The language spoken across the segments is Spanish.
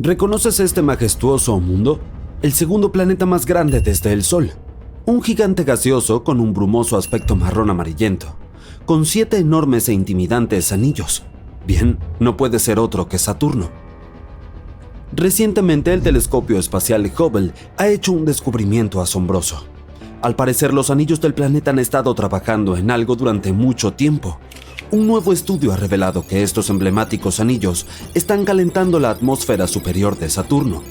¿Reconoces este majestuoso mundo? El segundo planeta más grande desde el Sol. Un gigante gaseoso con un brumoso aspecto marrón amarillento, con 7 enormes e intimidantes anillos. Bien, no puede ser otro que Saturno. Recientemente el telescopio espacial Hubble ha hecho un descubrimiento asombroso. Al parecer los anillos del planeta han estado trabajando en algo durante mucho tiempo. Un nuevo estudio ha revelado que estos emblemáticos anillos están calentando la atmósfera superior de Saturno.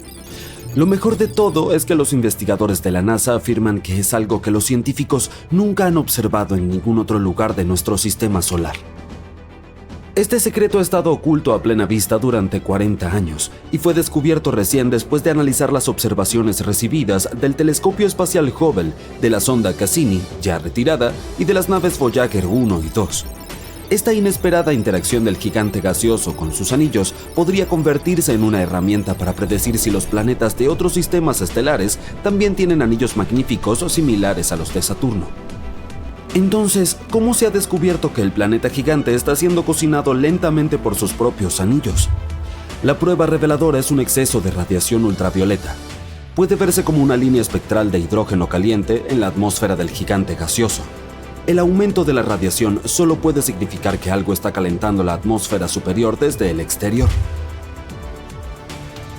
Lo mejor de todo es que los investigadores de la NASA afirman que es algo que los científicos nunca han observado en ningún otro lugar de nuestro sistema solar. Este secreto ha estado oculto a plena vista durante 40 años y fue descubierto recién después de analizar las observaciones recibidas del telescopio espacial Hubble, de la sonda Cassini, ya retirada, y de las naves Voyager 1 y 2. Esta inesperada interacción del gigante gaseoso con sus anillos podría convertirse en una herramienta para predecir si los planetas de otros sistemas estelares también tienen anillos magníficos o similares a los de Saturno. Entonces, ¿cómo se ha descubierto que el planeta gigante está siendo cocinado lentamente por sus propios anillos? La prueba reveladora es un exceso de radiación ultravioleta. Puede verse como una línea espectral de hidrógeno caliente en la atmósfera del gigante gaseoso. El aumento de la radiación solo puede significar que algo está calentando la atmósfera superior desde el exterior.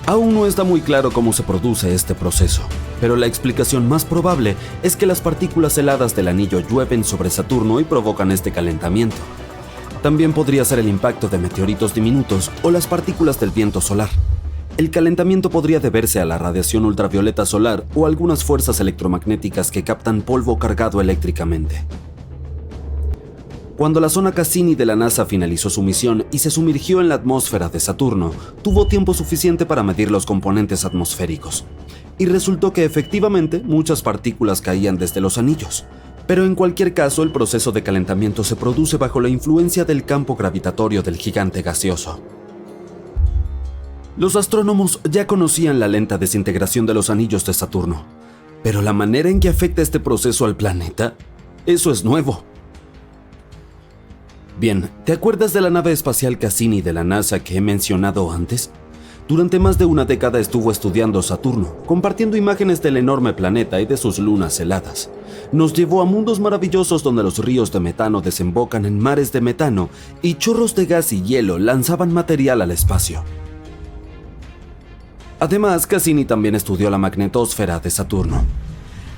Aún no está muy claro cómo se produce este proceso, pero la explicación más probable es que las partículas heladas del anillo llueven sobre Saturno y provocan este calentamiento. También podría ser el impacto de meteoritos diminutos o las partículas del viento solar. El calentamiento podría deberse a la radiación ultravioleta solar o algunas fuerzas electromagnéticas que captan polvo cargado eléctricamente. Cuando la sonda Cassini de la NASA finalizó su misión y se sumergió en la atmósfera de Saturno, tuvo tiempo suficiente para medir los componentes atmosféricos. Y resultó que efectivamente muchas partículas caían desde los anillos. Pero en cualquier caso, el proceso de calentamiento se produce bajo la influencia del campo gravitatorio del gigante gaseoso. Los astrónomos ya conocían la lenta desintegración de los anillos de Saturno, pero la manera en que afecta este proceso al planeta, eso es nuevo. Bien, ¿te acuerdas de la nave espacial Cassini de la NASA que he mencionado antes? Durante más de una década estuvo estudiando Saturno, compartiendo imágenes del enorme planeta y de sus lunas heladas. Nos llevó a mundos maravillosos donde los ríos de metano desembocan en mares de metano y chorros de gas y hielo lanzaban material al espacio. Además, Cassini también estudió la magnetosfera de Saturno.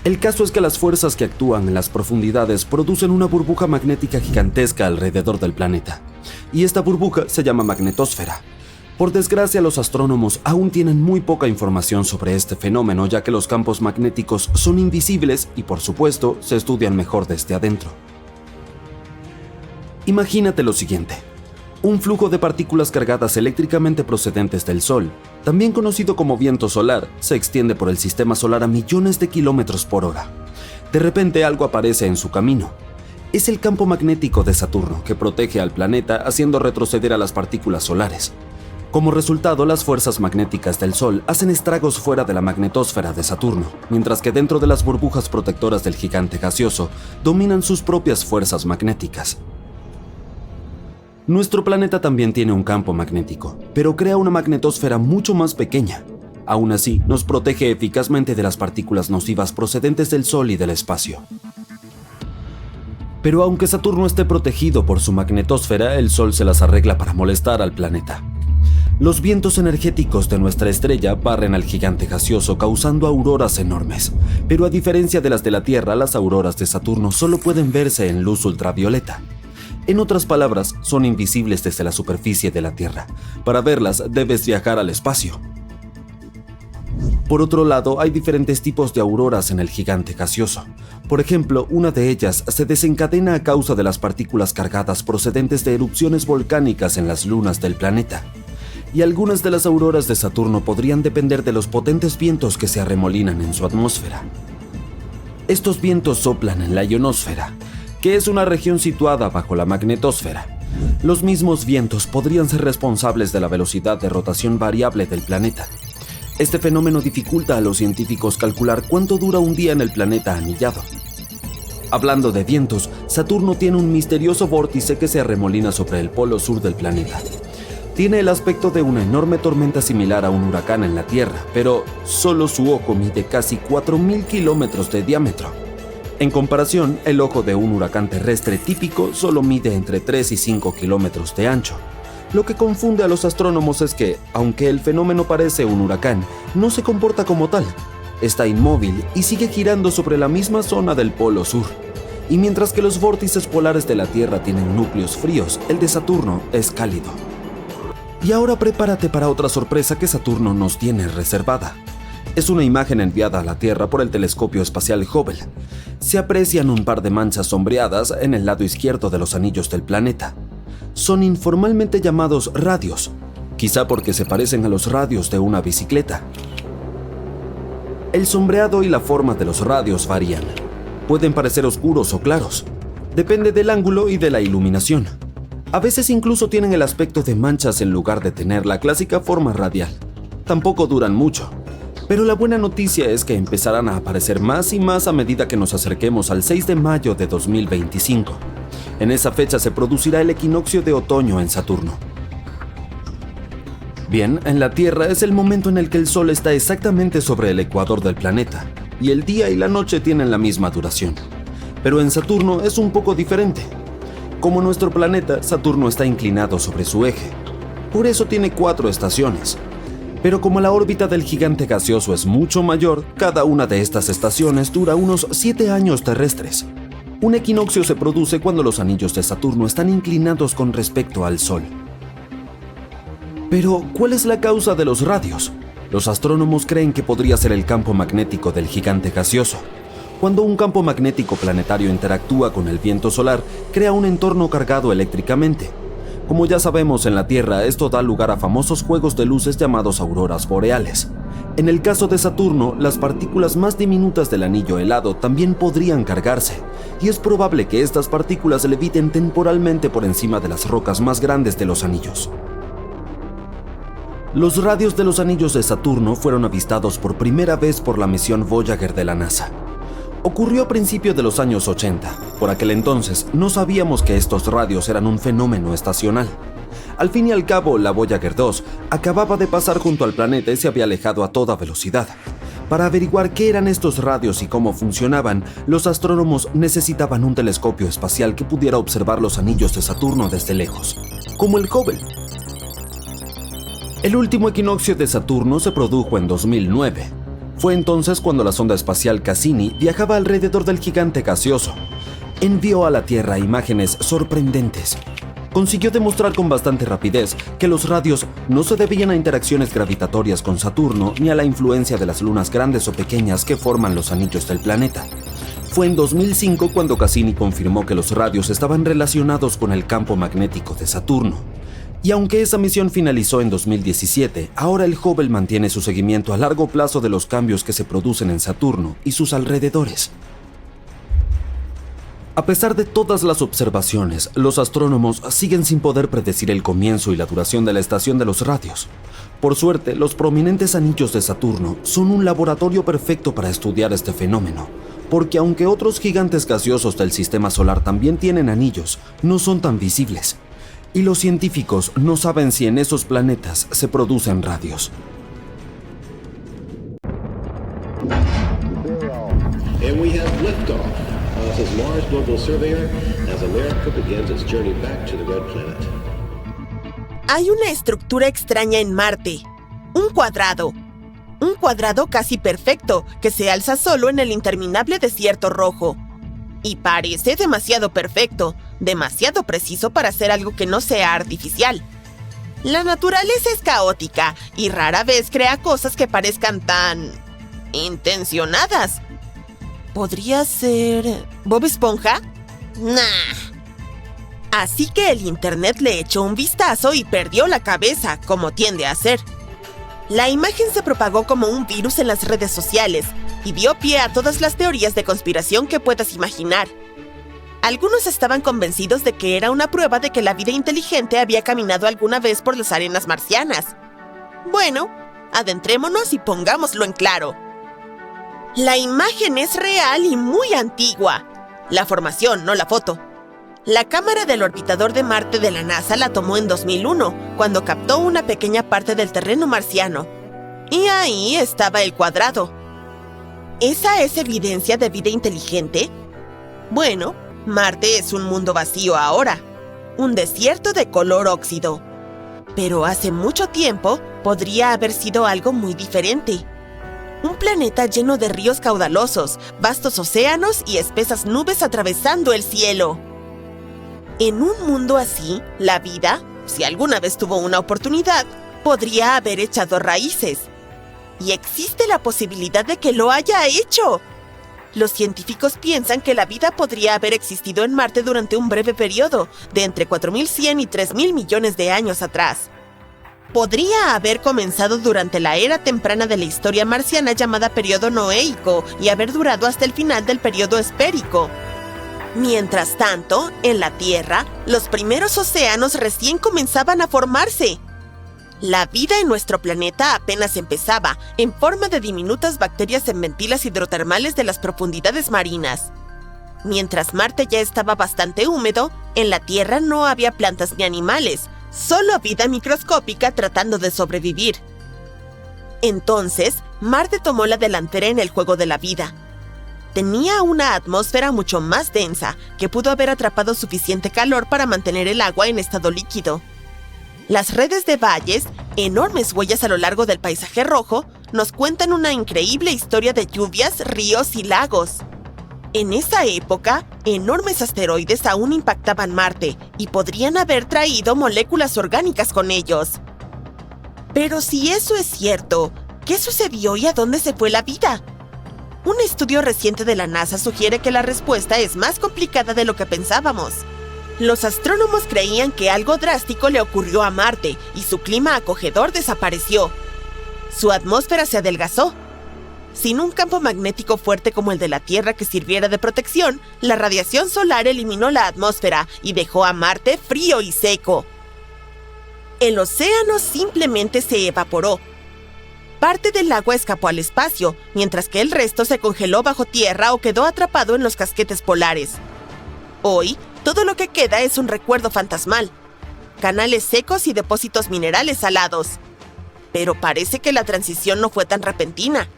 El caso es que las fuerzas que actúan en las profundidades producen una burbuja magnética gigantesca alrededor del planeta, y esta burbuja se llama magnetosfera. Por desgracia, los astrónomos aún tienen muy poca información sobre este fenómeno, ya que los campos magnéticos son invisibles y, por supuesto, se estudian mejor desde adentro. Imagínate lo siguiente. Un flujo de partículas cargadas eléctricamente procedentes del Sol, también conocido como viento solar, se extiende por el sistema solar a millones de kilómetros por hora. De repente algo aparece en su camino. Es el campo magnético de Saturno que protege al planeta haciendo retroceder a las partículas solares. Como resultado, las fuerzas magnéticas del Sol hacen estragos fuera de la magnetosfera de Saturno, mientras que dentro de las burbujas protectoras del gigante gaseoso dominan sus propias fuerzas magnéticas. Nuestro planeta también tiene un campo magnético, pero crea una magnetosfera mucho más pequeña. Aún así, nos protege eficazmente de las partículas nocivas procedentes del Sol y del espacio. Pero aunque Saturno esté protegido por su magnetosfera, el Sol se las arregla para molestar al planeta. Los vientos energéticos de nuestra estrella barren al gigante gaseoso causando auroras enormes, pero a diferencia de las de la Tierra, las auroras de Saturno solo pueden verse en luz ultravioleta. En otras palabras, son invisibles desde la superficie de la Tierra. Para verlas, debes viajar al espacio. Por otro lado, hay diferentes tipos de auroras en el gigante gaseoso. Por ejemplo, una de ellas se desencadena a causa de las partículas cargadas procedentes de erupciones volcánicas en las lunas del planeta. Y algunas de las auroras de Saturno podrían depender de los potentes vientos que se arremolinan en su atmósfera. Estos vientos soplan en la ionosfera, que es una región situada bajo la magnetosfera. Los mismos vientos podrían ser responsables de la velocidad de rotación variable del planeta. Este fenómeno dificulta a los científicos calcular cuánto dura un día en el planeta anillado. Hablando de vientos, Saturno tiene un misterioso vórtice que se arremolina sobre el polo sur del planeta. Tiene el aspecto de una enorme tormenta similar a un huracán en la Tierra, pero solo su ojo mide casi 4.000 kilómetros de diámetro. En comparación, el ojo de un huracán terrestre típico solo mide entre 3 y 5 kilómetros de ancho. Lo que confunde a los astrónomos es que, aunque el fenómeno parece un huracán, no se comporta como tal. Está inmóvil y sigue girando sobre la misma zona del Polo Sur. Y mientras que los vórtices polares de la Tierra tienen núcleos fríos, el de Saturno es cálido. Y ahora prepárate para otra sorpresa que Saturno nos tiene reservada. Es una imagen enviada a la Tierra por el telescopio espacial Hubble. Se aprecian un par de manchas sombreadas en el lado izquierdo de los anillos del planeta. Son informalmente llamados radios, quizá porque se parecen a los radios de una bicicleta. El sombreado y la forma de los radios varían. Pueden parecer oscuros o claros. Depende del ángulo y de la iluminación. A veces incluso tienen el aspecto de manchas en lugar de tener la clásica forma radial. Tampoco duran mucho. Pero la buena noticia es que empezarán a aparecer más y más a medida que nos acerquemos al 6 de mayo de 2025. En esa fecha se producirá el equinoccio de otoño en Saturno. Bien, en la Tierra es el momento en el que el Sol está exactamente sobre el ecuador del planeta, y el día y la noche tienen la misma duración. Pero en Saturno es un poco diferente. Como nuestro planeta, Saturno está inclinado sobre su eje. Por eso tiene 4 estaciones. Pero como la órbita del gigante gaseoso es mucho mayor, cada una de estas estaciones dura unos 7 años terrestres. Un equinoccio se produce cuando los anillos de Saturno están inclinados con respecto al Sol. Pero, ¿cuál es la causa de los radios? Los astrónomos creen que podría ser el campo magnético del gigante gaseoso. Cuando un campo magnético planetario interactúa con el viento solar, crea un entorno cargado eléctricamente. Como ya sabemos, en la Tierra esto da lugar a famosos juegos de luces llamados auroras boreales. En el caso de Saturno, las partículas más diminutas del anillo helado también podrían cargarse, y es probable que estas partículas leviten temporalmente por encima de las rocas más grandes de los anillos. Los radios de los anillos de Saturno fueron avistados por primera vez por la misión Voyager de la NASA. Ocurrió a principios de los años 80. Por aquel entonces, no sabíamos que estos radios eran un fenómeno estacional. Al fin y al cabo, la Voyager 2 acababa de pasar junto al planeta y se había alejado a toda velocidad. Para averiguar qué eran estos radios y cómo funcionaban, los astrónomos necesitaban un telescopio espacial que pudiera observar los anillos de Saturno desde lejos, como el Hubble. El último equinoccio de Saturno se produjo en 2009. Fue entonces cuando la sonda espacial Cassini viajaba alrededor del gigante gaseoso. Envió a la Tierra imágenes sorprendentes. Consiguió demostrar con bastante rapidez que los radios no se debían a interacciones gravitatorias con Saturno ni a la influencia de las lunas grandes o pequeñas que forman los anillos del planeta. Fue en 2005 cuando Cassini confirmó que los radios estaban relacionados con el campo magnético de Saturno. Y aunque esa misión finalizó en 2017, ahora el Hubble mantiene su seguimiento a largo plazo de los cambios que se producen en Saturno y sus alrededores. A pesar de todas las observaciones, los astrónomos siguen sin poder predecir el comienzo y la duración de la estación de los radios. Por suerte, los prominentes anillos de Saturno son un laboratorio perfecto para estudiar este fenómeno, porque aunque otros gigantes gaseosos del sistema solar también tienen anillos, no son tan visibles. Y los científicos no saben si en esos planetas se producen radios. And we have liftoff. This is Mars Global Surveyor as America begins its journey back to the Red Planet. Hay una estructura extraña en Marte. Un cuadrado. Un cuadrado casi perfecto que se alza solo en el interminable desierto rojo. Y parece demasiado perfecto, demasiado preciso para ser algo que no sea artificial. La naturaleza es caótica y rara vez crea cosas que parezcan tan intencionadas. ¿Podría ser Bob Esponja? Nah. Así que el internet le echó un vistazo y perdió la cabeza, como tiende a hacer. La imagen se propagó como un virus en las redes sociales y dio pie a todas las teorías de conspiración que puedas imaginar. Algunos estaban convencidos de que era una prueba de que la vida inteligente había caminado alguna vez por las arenas marcianas. Bueno, adentrémonos y pongámoslo en claro. La imagen es real y muy antigua. La formación, no la foto. La cámara del orbitador de Marte de la NASA la tomó en 2001, cuando captó una pequeña parte del terreno marciano. Y ahí estaba el cuadrado. ¿Esa es evidencia de vida inteligente? Bueno, Marte es un mundo vacío ahora, un desierto de color óxido. Pero hace mucho tiempo podría haber sido algo muy diferente. Un planeta lleno de ríos caudalosos, vastos océanos y espesas nubes atravesando el cielo. En un mundo así, la vida, si alguna vez tuvo una oportunidad, podría haber echado raíces. Y existe la posibilidad de que lo haya hecho. Los científicos piensan que la vida podría haber existido en Marte durante un breve periodo, de entre 4.100 y 3.000 millones de años atrás. Podría haber comenzado durante la era temprana de la historia marciana llamada periodo noéico y haber durado hasta el final del periodo espérico. Mientras tanto, en la Tierra, los primeros océanos recién comenzaban a formarse. La vida en nuestro planeta apenas empezaba, en forma de diminutas bacterias en ventilas hidrotermales de las profundidades marinas. Mientras Marte ya estaba bastante húmedo, en la Tierra no había plantas ni animales, solo vida microscópica tratando de sobrevivir. Entonces, Marte tomó la delantera en el juego de la vida. Tenía una atmósfera mucho más densa, que pudo haber atrapado suficiente calor para mantener el agua en estado líquido. Las redes de valles, enormes huellas a lo largo del paisaje rojo, nos cuentan una increíble historia de lluvias, ríos y lagos. En esa época, enormes asteroides aún impactaban Marte y podrían haber traído moléculas orgánicas con ellos. Pero si eso es cierto, ¿qué sucedió y a dónde se fue la vida? Un estudio reciente de la NASA sugiere que la respuesta es más complicada de lo que pensábamos. Los astrónomos creían que algo drástico le ocurrió a Marte y su clima acogedor desapareció. Su atmósfera se adelgazó. Sin un campo magnético fuerte como el de la Tierra que sirviera de protección, la radiación solar eliminó la atmósfera y dejó a Marte frío y seco. El océano simplemente se evaporó. Parte del agua escapó al espacio, mientras que el resto se congeló bajo tierra o quedó atrapado en los casquetes polares. Hoy, todo lo que queda es un recuerdo fantasmal. Canales secos y depósitos minerales salados. Pero parece que la transición no fue tan repentina.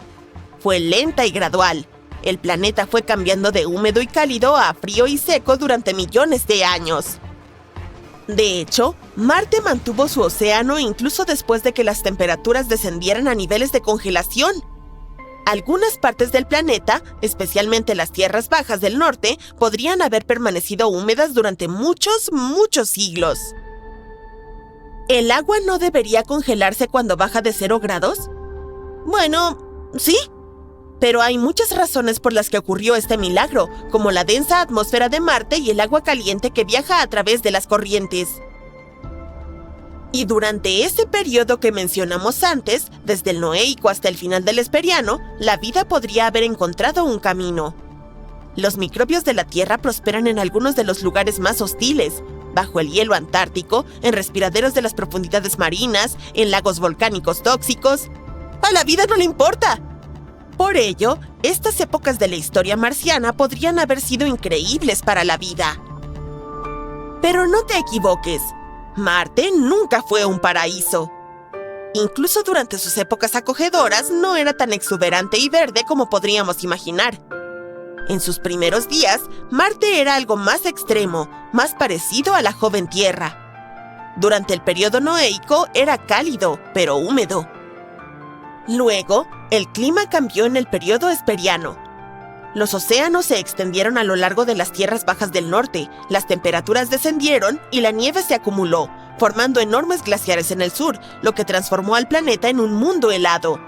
Fue lenta y gradual. El planeta fue cambiando de húmedo y cálido a frío y seco durante millones de años. De hecho, Marte mantuvo su océano incluso después de que las temperaturas descendieran a niveles de congelación. Algunas partes del planeta, especialmente las tierras bajas del norte, podrían haber permanecido húmedas durante muchos siglos. ¿El agua no debería congelarse cuando baja de 0 grados? Bueno, sí. Pero hay muchas razones por las que ocurrió este milagro, como la densa atmósfera de Marte y el agua caliente que viaja a través de las corrientes. Y durante ese periodo que mencionamos antes, desde el Noéico hasta el final del Esperiano, la vida podría haber encontrado un camino. Los microbios de la Tierra prosperan en algunos de los lugares más hostiles, bajo el hielo antártico, en respiraderos de las profundidades marinas, en lagos volcánicos tóxicos. ¡A la vida no le importa! Por ello, estas épocas de la historia marciana podrían haber sido increíbles para la vida. Pero no te equivoques, Marte nunca fue un paraíso. Incluso durante sus épocas acogedoras no era tan exuberante y verde como podríamos imaginar. En sus primeros días, Marte era algo más extremo, más parecido a la joven Tierra. Durante el periodo noéico era cálido, pero húmedo. Luego, el clima cambió en el periodo esperiano. Los océanos se extendieron a lo largo de las tierras bajas del norte, las temperaturas descendieron y la nieve se acumuló, formando enormes glaciares en el sur, lo que transformó al planeta en un mundo helado.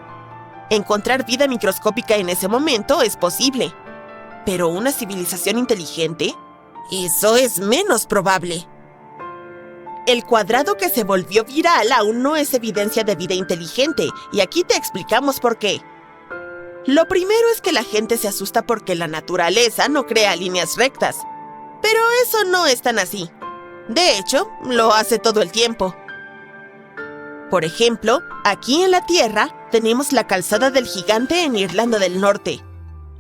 Encontrar vida microscópica en ese momento es posible. ¿Pero una civilización inteligente? Eso es menos probable. El cuadrado que se volvió viral aún no es evidencia de vida inteligente, y aquí te explicamos por qué. Lo primero es que la gente se asusta porque la naturaleza no crea líneas rectas. Pero eso no es tan así. De hecho, lo hace todo el tiempo. Por ejemplo, aquí en la Tierra tenemos la calzada del gigante en Irlanda del Norte.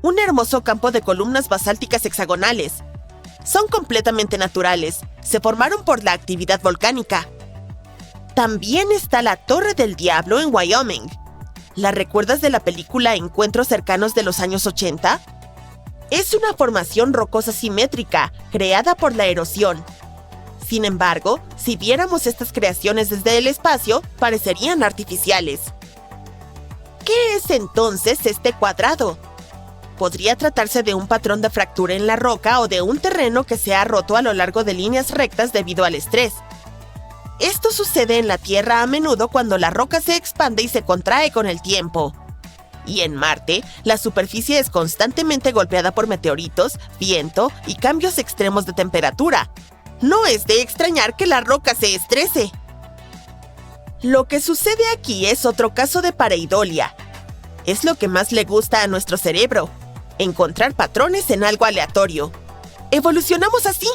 Un hermoso campo de columnas basálticas hexagonales. Son completamente naturales. Se formaron por la actividad volcánica. También está la Torre del Diablo en Wyoming. ¿La recuerdas de la película Encuentros cercanos de los años 80? Es una formación rocosa simétrica, creada por la erosión. Sin embargo, si viéramos estas creaciones desde el espacio, parecerían artificiales. ¿Qué es entonces este cuadrado? Podría tratarse de un patrón de fractura en la roca o de un terreno que se ha roto a lo largo de líneas rectas debido al estrés. Esto sucede en la Tierra a menudo cuando la roca se expande y se contrae con el tiempo. Y en Marte, la superficie es constantemente golpeada por meteoritos, viento y cambios extremos de temperatura. No es de extrañar que la roca se estrese. Lo que sucede aquí es otro caso de pareidolia. Es lo que más le gusta a nuestro cerebro, encontrar patrones en algo aleatorio. Evolucionamos así.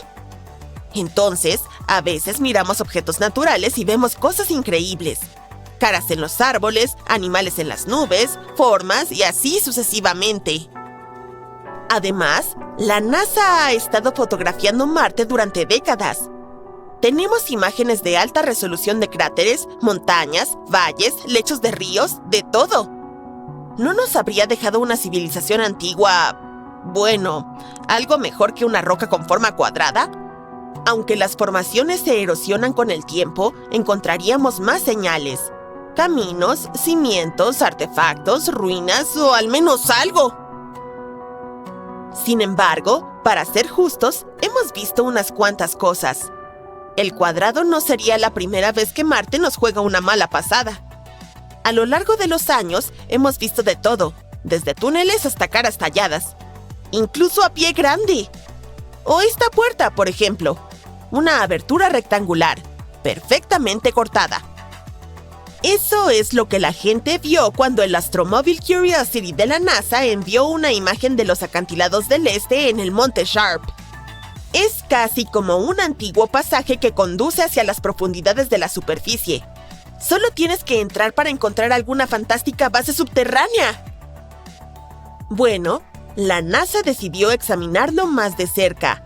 Entonces, a veces miramos objetos naturales y vemos cosas increíbles. Caras en los árboles, animales en las nubes, formas y así sucesivamente. Además, la NASA ha estado fotografiando Marte durante décadas. Tenemos imágenes de alta resolución de cráteres, montañas, valles, lechos de ríos, de todo. ¿No nos habría dejado una civilización antigua, bueno, algo mejor que una roca con forma cuadrada? Aunque las formaciones se erosionan con el tiempo, encontraríamos más señales. Caminos, cimientos, artefactos, ruinas o al menos algo. Sin embargo, para ser justos, hemos visto unas cuantas cosas. El cuadrado no sería la primera vez que Marte nos juega una mala pasada. A lo largo de los años, hemos visto de todo, desde túneles hasta caras talladas. Incluso a pie grande. O esta puerta, por ejemplo. Una abertura rectangular, perfectamente cortada. Eso es lo que la gente vio cuando el astromóvil Curiosity de la NASA envió una imagen de los acantilados del este en el Monte Sharp. Es casi como un antiguo pasaje que conduce hacia las profundidades de la superficie. Solo tienes que entrar para encontrar alguna fantástica base subterránea. Bueno, la NASA decidió examinarlo más de cerca.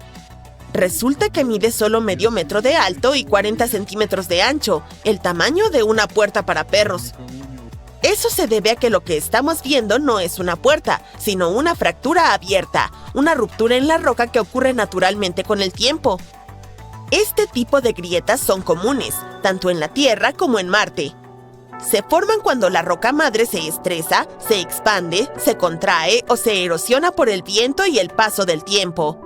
Resulta que mide solo medio metro de alto y 40 centímetros de ancho, el tamaño de una puerta para perros. Eso se debe a que lo que estamos viendo no es una puerta, sino una fractura abierta, una ruptura en la roca que ocurre naturalmente con el tiempo. Este tipo de grietas son comunes, tanto en la Tierra como en Marte. Se forman cuando la roca madre se estresa, se expande, se contrae o se erosiona por el viento y el paso del tiempo.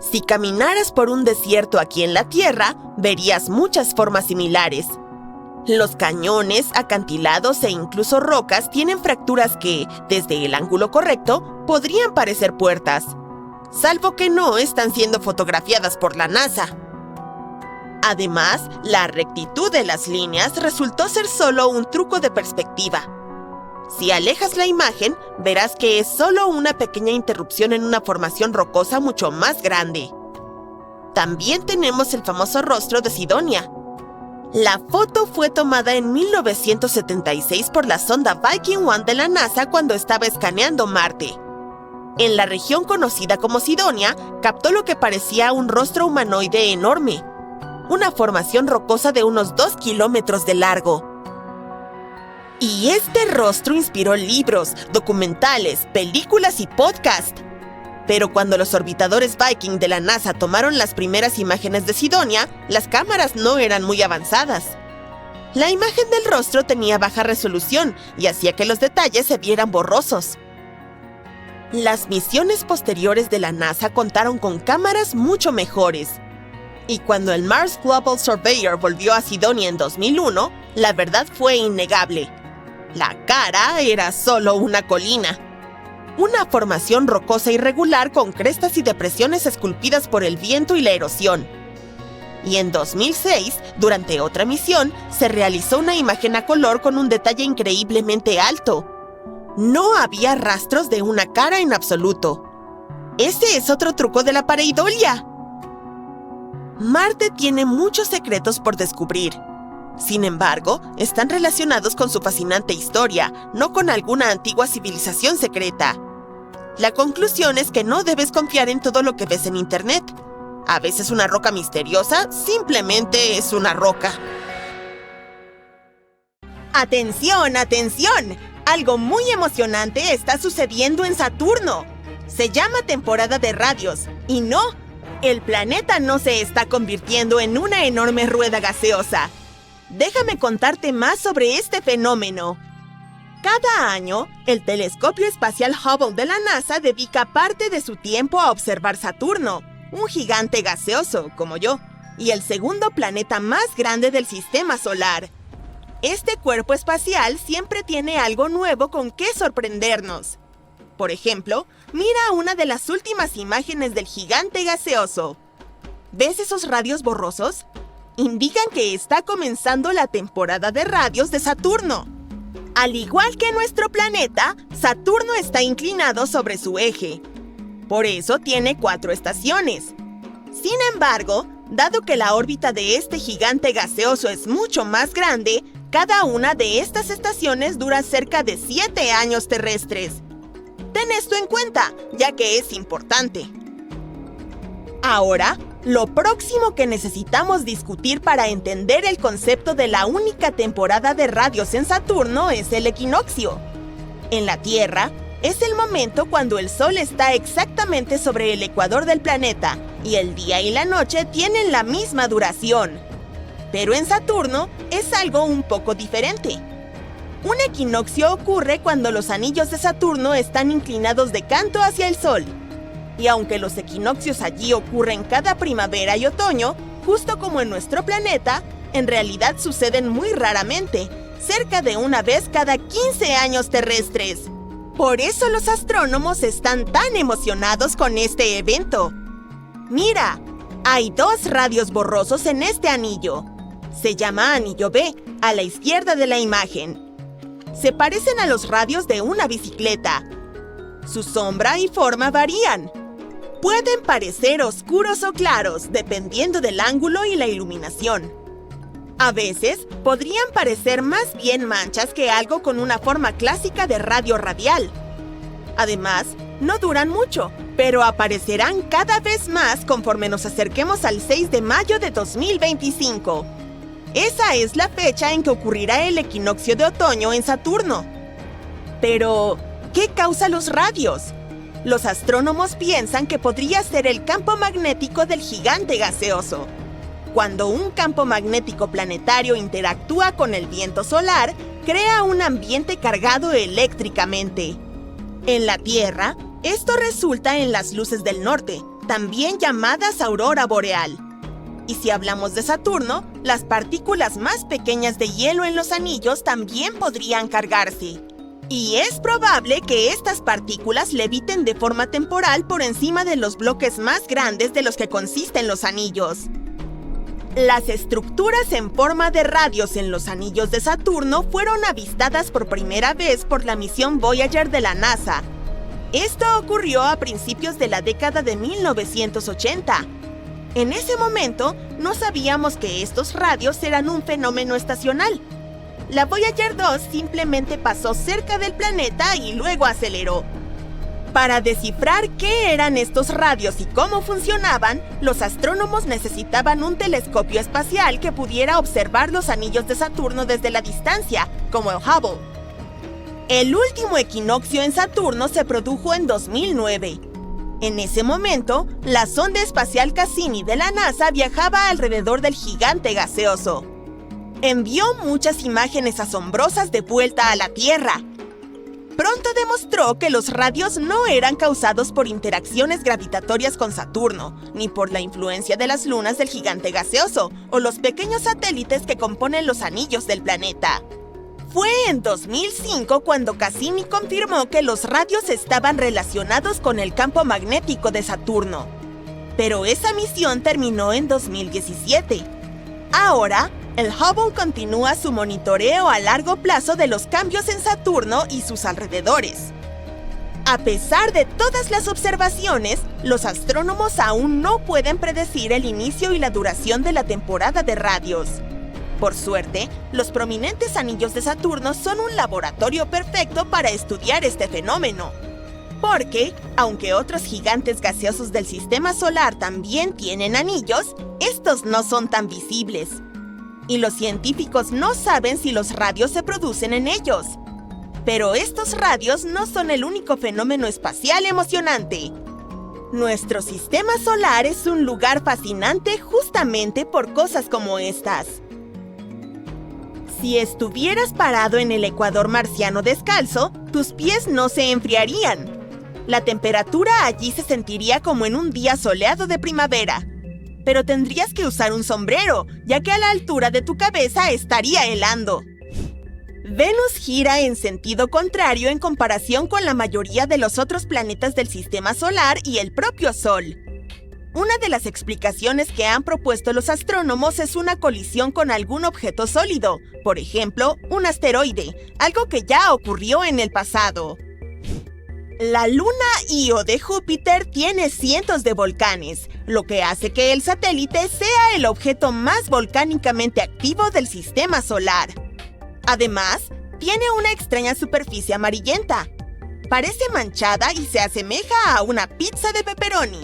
Si caminaras por un desierto aquí en la Tierra, verías muchas formas similares. Los cañones, acantilados e incluso rocas tienen fracturas que, desde el ángulo correcto, podrían parecer puertas. Salvo que no están siendo fotografiadas por la NASA. Además, la rectitud de las líneas resultó ser solo un truco de perspectiva. Si alejas la imagen, verás que es solo una pequeña interrupción en una formación rocosa mucho más grande. También tenemos el famoso rostro de Sidonia. La foto fue tomada en 1976 por la sonda Viking 1 de la NASA cuando estaba escaneando Marte. En la región conocida como Sidonia, captó lo que parecía un rostro humanoide enorme. Una formación rocosa de unos 2 kilómetros de largo. Y este rostro inspiró libros, documentales, películas y podcasts. Pero cuando los orbitadores Viking de la NASA tomaron las primeras imágenes de Sidonia, las cámaras no eran muy avanzadas. La imagen del rostro tenía baja resolución y hacía que los detalles se vieran borrosos. Las misiones posteriores de la NASA contaron con cámaras mucho mejores. Y cuando el Mars Global Surveyor volvió a Sidonia en 2001, la verdad fue innegable. La cara era solo una colina. Una formación rocosa irregular con crestas y depresiones esculpidas por el viento y la erosión. Y en 2006, durante otra misión, se realizó una imagen a color con un detalle increíblemente alto. No había rastros de una cara en absoluto. Ese es otro truco de la pareidolia. Marte tiene muchos secretos por descubrir. Sin embargo, están relacionados con su fascinante historia, no con alguna antigua civilización secreta. La conclusión es que no debes confiar en todo lo que ves en Internet. A veces una roca misteriosa simplemente es una roca. ¡Atención, atención! Algo muy emocionante está sucediendo en Saturno. Se llama temporada de radios. Y no, el planeta no se está convirtiendo en una enorme rueda gaseosa. Déjame contarte más sobre este fenómeno. Cada año, el telescopio espacial Hubble de la NASA dedica parte de su tiempo a observar Saturno, un gigante gaseoso, como yo, y el segundo planeta más grande del sistema solar. Este cuerpo espacial siempre tiene algo nuevo con qué sorprendernos. Por ejemplo, mira una de las últimas imágenes del gigante gaseoso. ¿Ves esos radios borrosos? Indican que está comenzando la temporada de radios de Saturno. Al igual que nuestro planeta, Saturno está inclinado sobre su eje. Por eso tiene 4 estaciones. Sin embargo, dado que la órbita de este gigante gaseoso es mucho más grande, cada una de estas estaciones dura cerca de 7 años terrestres. Ten esto en cuenta, ya que es importante. Ahora, lo próximo que necesitamos discutir para entender el concepto de la única temporada de radios en Saturno es el equinoccio. En la Tierra, es el momento cuando el Sol está exactamente sobre el ecuador del planeta y el día y la noche tienen la misma duración. Pero en Saturno es algo un poco diferente. Un equinoccio ocurre cuando los anillos de Saturno están inclinados de canto hacia el Sol. Y aunque los equinoccios allí ocurren cada primavera y otoño, justo como en nuestro planeta, en realidad suceden muy raramente, cerca de una vez cada 15 años terrestres. Por eso los astrónomos están tan emocionados con este evento. Mira, hay 2 radios borrosos en este anillo. Se llama anillo B, a la izquierda de la imagen. Se parecen a los radios de una bicicleta. Su sombra y forma varían. Pueden parecer oscuros o claros, dependiendo del ángulo y la iluminación. A veces, podrían parecer más bien manchas que algo con una forma clásica de radio radial. Además, no duran mucho, pero aparecerán cada vez más conforme nos acerquemos al 6 de mayo de 2025. Esa es la fecha en que ocurrirá el equinoccio de otoño en Saturno. Pero, ¿qué causa los radios? Los astrónomos piensan que podría ser el campo magnético del gigante gaseoso. Cuando un campo magnético planetario interactúa con el viento solar, crea un ambiente cargado eléctricamente. En la Tierra, esto resulta en las luces del norte, también llamadas aurora boreal. Y si hablamos de Saturno, las partículas más pequeñas de hielo en los anillos también podrían cargarse. Y es probable que estas partículas leviten de forma temporal por encima de los bloques más grandes de los que consisten los anillos. Las estructuras en forma de radios en los anillos de Saturno fueron avistadas por primera vez por la misión Voyager de la NASA. Esto ocurrió a principios de la década de 1980. En ese momento, no sabíamos que estos radios eran un fenómeno estacional. La Voyager 2 simplemente pasó cerca del planeta y luego aceleró. Para descifrar qué eran estos radios y cómo funcionaban, los astrónomos necesitaban un telescopio espacial que pudiera observar los anillos de Saturno desde la distancia, como el Hubble. El último equinoccio en Saturno se produjo en 2009. En ese momento, la sonda espacial Cassini de la NASA viajaba alrededor del gigante gaseoso. Envió muchas imágenes asombrosas de vuelta a la Tierra. Pronto demostró que los radios no eran causados por interacciones gravitatorias con Saturno, ni por la influencia de las lunas del gigante gaseoso o los pequeños satélites que componen los anillos del planeta. Fue en 2005 cuando Cassini confirmó que los radios estaban relacionados con el campo magnético de Saturno. Pero esa misión terminó en 2017. Ahora, el Hubble continúa su monitoreo a largo plazo de los cambios en Saturno y sus alrededores. A pesar de todas las observaciones, los astrónomos aún no pueden predecir el inicio y la duración de la temporada de radios. Por suerte, los prominentes anillos de Saturno son un laboratorio perfecto para estudiar este fenómeno. Porque, aunque otros gigantes gaseosos del sistema solar también tienen anillos, estos no son tan visibles. Y los científicos no saben si los radios se producen en ellos. Pero estos radios no son el único fenómeno espacial emocionante. Nuestro sistema solar es un lugar fascinante justamente por cosas como estas. Si estuvieras parado en el ecuador marciano descalzo, tus pies no se enfriarían. La temperatura allí se sentiría como en un día soleado de primavera. Pero tendrías que usar un sombrero, ya que a la altura de tu cabeza estaría helando. Venus gira en sentido contrario en comparación con la mayoría de los otros planetas del sistema solar y el propio Sol. Una de las explicaciones que han propuesto los astrónomos es una colisión con algún objeto sólido, por ejemplo, un asteroide, algo que ya ocurrió en el pasado. La luna Io de Júpiter tiene cientos de volcanes, lo que hace que el satélite sea el objeto más volcánicamente activo del sistema solar. Además, tiene una extraña superficie amarillenta. Parece manchada y se asemeja a una pizza de pepperoni.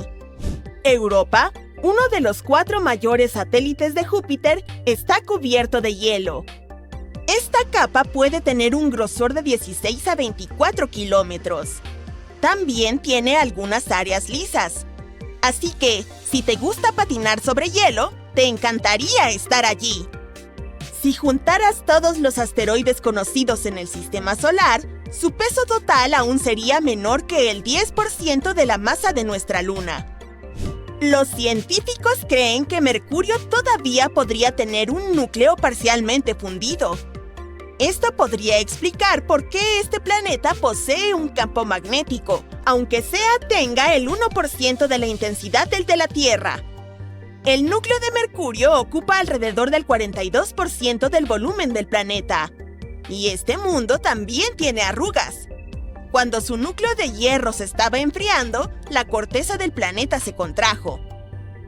Europa, uno de los 4 mayores satélites de Júpiter, está cubierto de hielo. Esta capa puede tener un grosor de 16 a 24 kilómetros. También tiene algunas áreas lisas. Así que, si te gusta patinar sobre hielo, te encantaría estar allí. Si juntaras todos los asteroides conocidos en el sistema solar, su peso total aún sería menor que el 10% de la masa de nuestra luna. Los científicos creen que Mercurio todavía podría tener un núcleo parcialmente fundido. Esto podría explicar por qué este planeta posee un campo magnético, aunque tenga el 1% de la intensidad del de la Tierra. El núcleo de Mercurio ocupa alrededor del 42% del volumen del planeta. Y este mundo también tiene arrugas. Cuando su núcleo de hierro se estaba enfriando, la corteza del planeta se contrajo.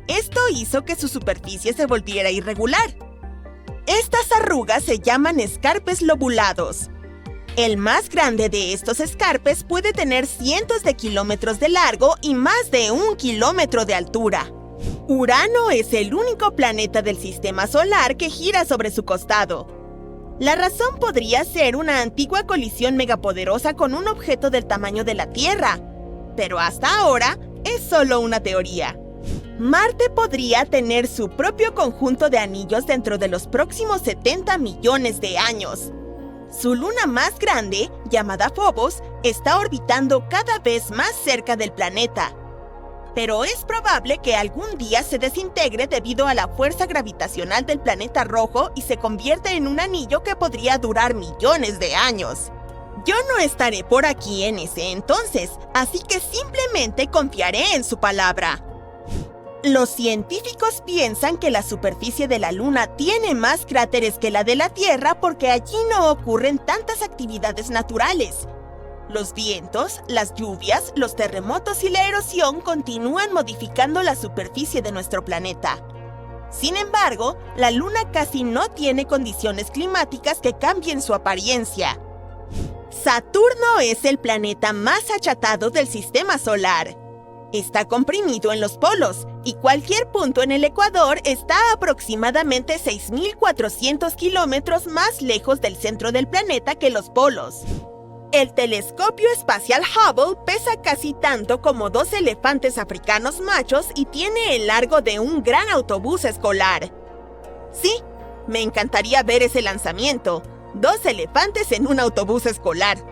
Esto hizo que su superficie se volviera irregular. Estas arrugas se llaman escarpes lobulados. El más grande de estos escarpes puede tener cientos de kilómetros de largo y más de 1 kilómetro de altura. Urano es el único planeta del sistema solar que gira sobre su costado. La razón podría ser una antigua colisión megapoderosa con un objeto del tamaño de la Tierra, pero hasta ahora es solo una teoría. Marte podría tener su propio conjunto de anillos dentro de los próximos 70 millones de años. Su luna más grande, llamada Phobos, está orbitando cada vez más cerca del planeta. Pero es probable que algún día se desintegre debido a la fuerza gravitacional del planeta rojo y se convierta en un anillo que podría durar millones de años. Yo no estaré por aquí en ese entonces, así que simplemente confiaré en su palabra. Los científicos piensan que la superficie de la Luna tiene más cráteres que la de la Tierra porque allí no ocurren tantas actividades naturales. Los vientos, las lluvias, los terremotos y la erosión continúan modificando la superficie de nuestro planeta. Sin embargo, la Luna casi no tiene condiciones climáticas que cambien su apariencia. Saturno es el planeta más achatado del sistema solar. Está comprimido en los polos y cualquier punto en el ecuador está aproximadamente 6.400 kilómetros más lejos del centro del planeta que los polos. El telescopio espacial Hubble pesa casi tanto como 2 elefantes africanos machos y tiene el largo de un gran autobús escolar. Sí, me encantaría ver ese lanzamiento. 2 elefantes en un autobús escolar.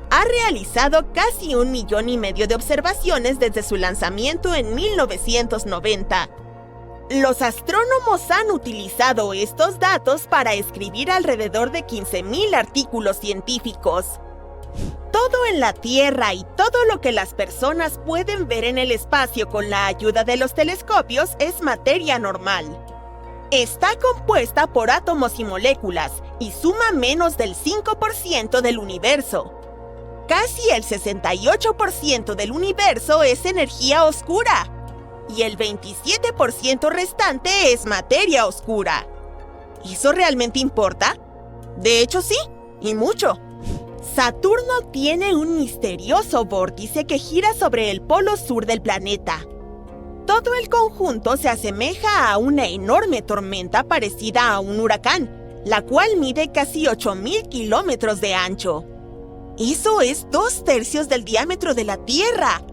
Ha realizado casi 1,5 millones de observaciones desde su lanzamiento en 1990. Los astrónomos han utilizado estos datos para escribir alrededor de 15,000 artículos científicos. Todo en la Tierra y todo lo que las personas pueden ver en el espacio con la ayuda de los telescopios es materia normal. Está compuesta por átomos y moléculas y suma menos del 5% del universo. Casi el 68% del universo es energía oscura y el 27% restante es materia oscura. ¿Eso realmente importa? De hecho sí, y mucho. Saturno tiene un misterioso vórtice que gira sobre el polo sur del planeta. Todo el conjunto se asemeja a una enorme tormenta parecida a un huracán, la cual mide casi 8,000 kilómetros de ancho. Eso es 2/3 del diámetro de la Tierra.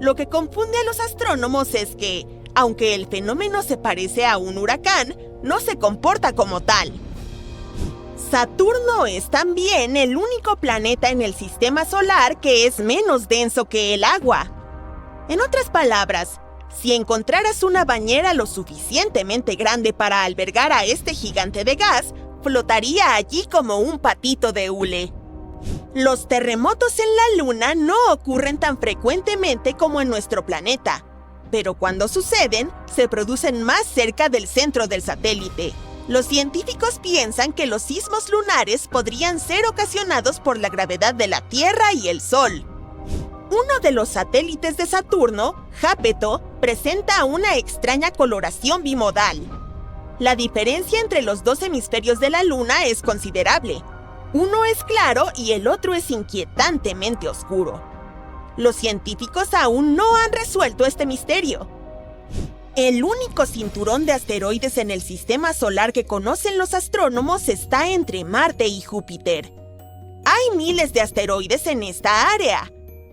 Lo que confunde a los astrónomos es que, aunque el fenómeno se parece a un huracán, no se comporta como tal. Saturno es también el único planeta en el sistema solar que es menos denso que el agua. En otras palabras, si encontraras una bañera lo suficientemente grande para albergar a este gigante de gas, flotaría allí como un patito de hule. Los terremotos en la Luna no ocurren tan frecuentemente como en nuestro planeta, pero cuando suceden, se producen más cerca del centro del satélite. Los científicos piensan que los sismos lunares podrían ser ocasionados por la gravedad de la Tierra y el Sol. Uno de los satélites de Saturno, Jápeto, presenta una extraña coloración bimodal. La diferencia entre los dos hemisferios de la Luna es considerable. Uno es claro y el otro es inquietantemente oscuro. Los científicos aún no han resuelto este misterio. El único cinturón de asteroides en el sistema solar que conocen los astrónomos está entre Marte y Júpiter. Hay miles de asteroides en esta área.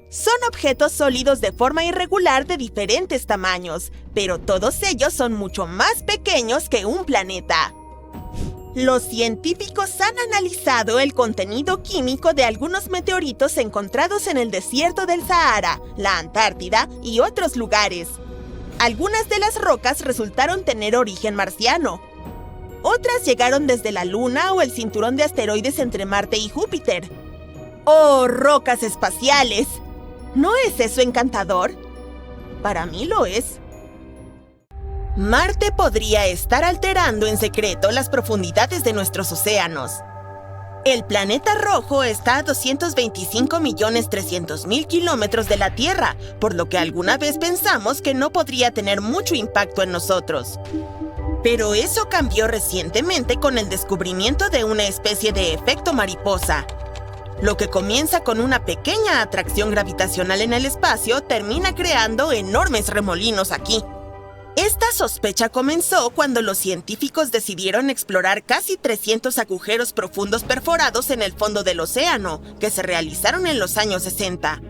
Son objetos sólidos de forma irregular de diferentes tamaños, pero todos ellos son mucho más pequeños que un planeta. Los científicos han analizado el contenido químico de algunos meteoritos encontrados en el desierto del Sahara, la Antártida y otros lugares. Algunas de las rocas resultaron tener origen marciano. Otras llegaron desde la Luna o el cinturón de asteroides entre Marte y Júpiter. ¡Oh, rocas espaciales! ¿No es eso encantador? Para mí lo es. Marte podría estar alterando en secreto las profundidades de nuestros océanos. El planeta rojo está a 225.300.000 kilómetros de la Tierra, por lo que alguna vez pensamos que no podría tener mucho impacto en nosotros. Pero eso cambió recientemente con el descubrimiento de una especie de efecto mariposa. Lo que comienza con una pequeña atracción gravitacional en el espacio termina creando enormes remolinos aquí. Esta sospecha comenzó cuando los científicos decidieron explorar casi 300 agujeros profundos perforados en el fondo del océano, que se realizaron en los años 60.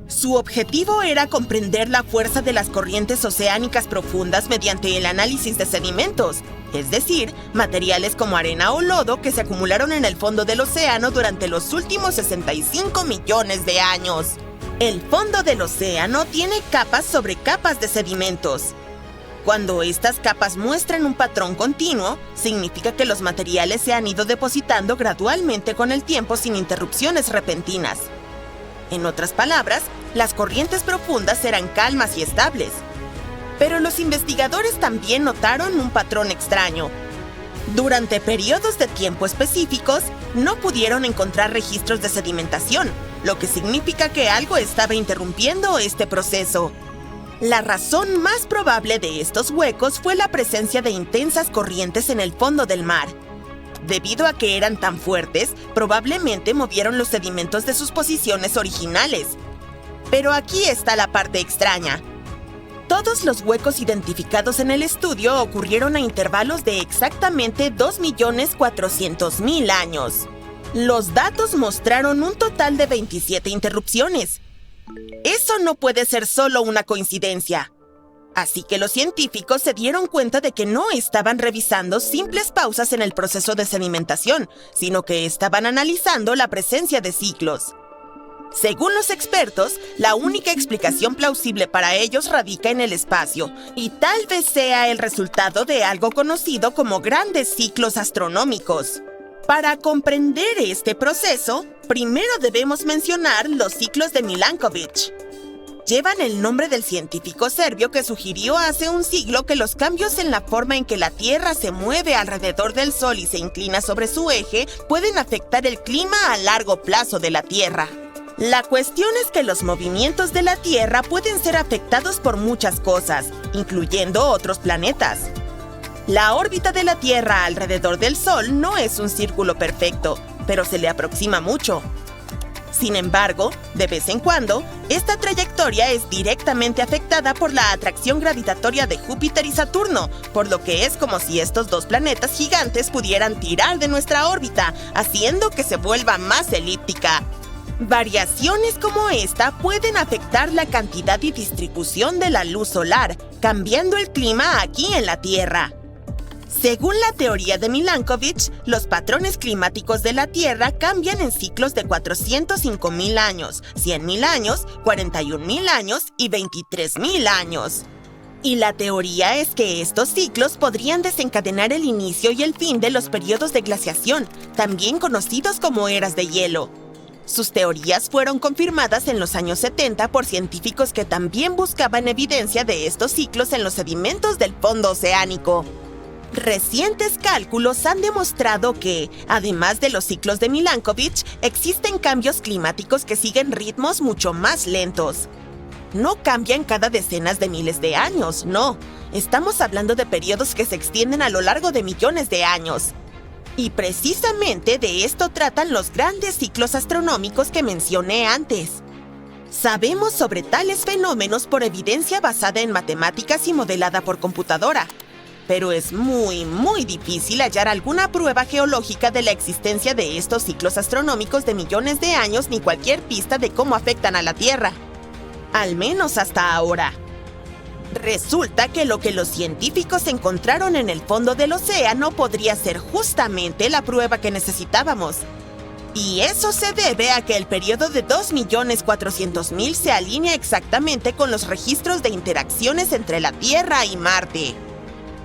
Su objetivo era comprender la fuerza de las corrientes oceánicas profundas mediante el análisis de sedimentos, es decir, materiales como arena o lodo que se acumularon en el fondo del océano durante los últimos 65 millones de años. El fondo del océano tiene capas sobre capas de sedimentos. Cuando estas capas muestran un patrón continuo, significa que los materiales se han ido depositando gradualmente con el tiempo sin interrupciones repentinas. En otras palabras, las corrientes profundas eran calmas y estables. Pero los investigadores también notaron un patrón extraño. Durante periodos de tiempo específicos, no pudieron encontrar registros de sedimentación, lo que significa que algo estaba interrumpiendo este proceso. La razón más probable de estos huecos fue la presencia de intensas corrientes en el fondo del mar. Debido a que eran tan fuertes, probablemente movieron los sedimentos de sus posiciones originales. Pero aquí está la parte extraña. Todos los huecos identificados en el estudio ocurrieron a intervalos de exactamente 2.400.000 años. Los datos mostraron un total de 27 interrupciones. Eso no puede ser solo una coincidencia. Así que los científicos se dieron cuenta de que no estaban revisando simples pausas en el proceso de sedimentación, sino que estaban analizando la presencia de ciclos. Según los expertos, la única explicación plausible para ellos radica en el espacio, y tal vez sea el resultado de algo conocido como grandes ciclos astronómicos. Para comprender este proceso, primero debemos mencionar los ciclos de Milankovitch. Llevan el nombre del científico serbio que sugirió hace un siglo que los cambios en la forma en que la Tierra se mueve alrededor del Sol y se inclina sobre su eje pueden afectar el clima a largo plazo de la Tierra. La cuestión es que los movimientos de la Tierra pueden ser afectados por muchas cosas, incluyendo otros planetas. La órbita de la Tierra alrededor del Sol no es un círculo perfecto, pero se le aproxima mucho. Sin embargo, de vez en cuando, esta trayectoria es directamente afectada por la atracción gravitatoria de Júpiter y Saturno, por lo que es como si estos dos planetas gigantes pudieran tirar de nuestra órbita, haciendo que se vuelva más elíptica. Variaciones como esta pueden afectar la cantidad y distribución de la luz solar, cambiando el clima aquí en la Tierra. Según la teoría de Milankovitch, los patrones climáticos de la Tierra cambian en ciclos de 405.000 años, 100.000 años, 41.000 años y 23.000 años. Y la teoría es que estos ciclos podrían desencadenar el inicio y el fin de los periodos de glaciación, también conocidos como eras de hielo. Sus teorías fueron confirmadas en los años 70 por científicos que también buscaban evidencia de estos ciclos en los sedimentos del fondo oceánico. Recientes cálculos han demostrado que, además de los ciclos de Milankovitch, existen cambios climáticos que siguen ritmos mucho más lentos. No cambian cada decenas de miles de años, no. Estamos hablando de periodos que se extienden a lo largo de millones de años. Y precisamente de esto tratan los grandes ciclos astronómicos que mencioné antes. Sabemos sobre tales fenómenos por evidencia basada en matemáticas y modelada por computadora. Pero es muy difícil hallar alguna prueba geológica de la existencia de estos ciclos astronómicos de millones de años ni cualquier pista de cómo afectan a la Tierra. Al menos hasta ahora. Resulta que lo que los científicos encontraron en el fondo del océano podría ser justamente la prueba que necesitábamos. Y eso se debe a que el periodo de 2.400.000 se alinea exactamente con los registros de interacciones entre la Tierra y Marte.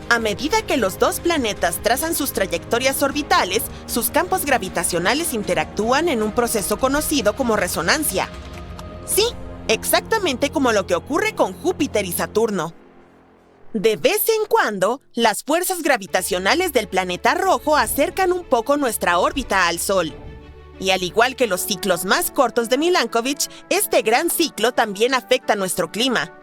A medida que los dos planetas trazan sus trayectorias orbitales, sus campos gravitacionales interactúan en un proceso conocido como resonancia. Sí, exactamente como lo que ocurre con Júpiter y Saturno. De vez en cuando, las fuerzas gravitacionales del planeta rojo acercan un poco nuestra órbita al Sol. Y al igual que los ciclos más cortos de Milankovitch, este gran ciclo también afecta nuestro clima.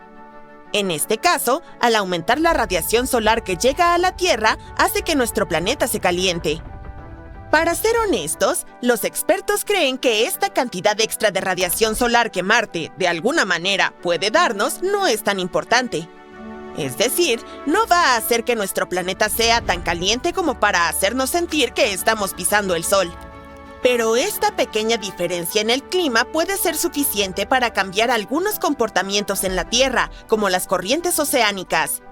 En este caso, al aumentar la radiación solar que llega a la Tierra, hace que nuestro planeta se caliente. Para ser honestos, los expertos creen que esta cantidad extra de radiación solar que Marte, de alguna manera, puede darnos no es tan importante. Es decir, no va a hacer que nuestro planeta sea tan caliente como para hacernos sentir que estamos pisando el Sol. Pero esta pequeña diferencia en el clima puede ser suficiente para cambiar algunos comportamientos en la Tierra, como las corrientes oceánicas.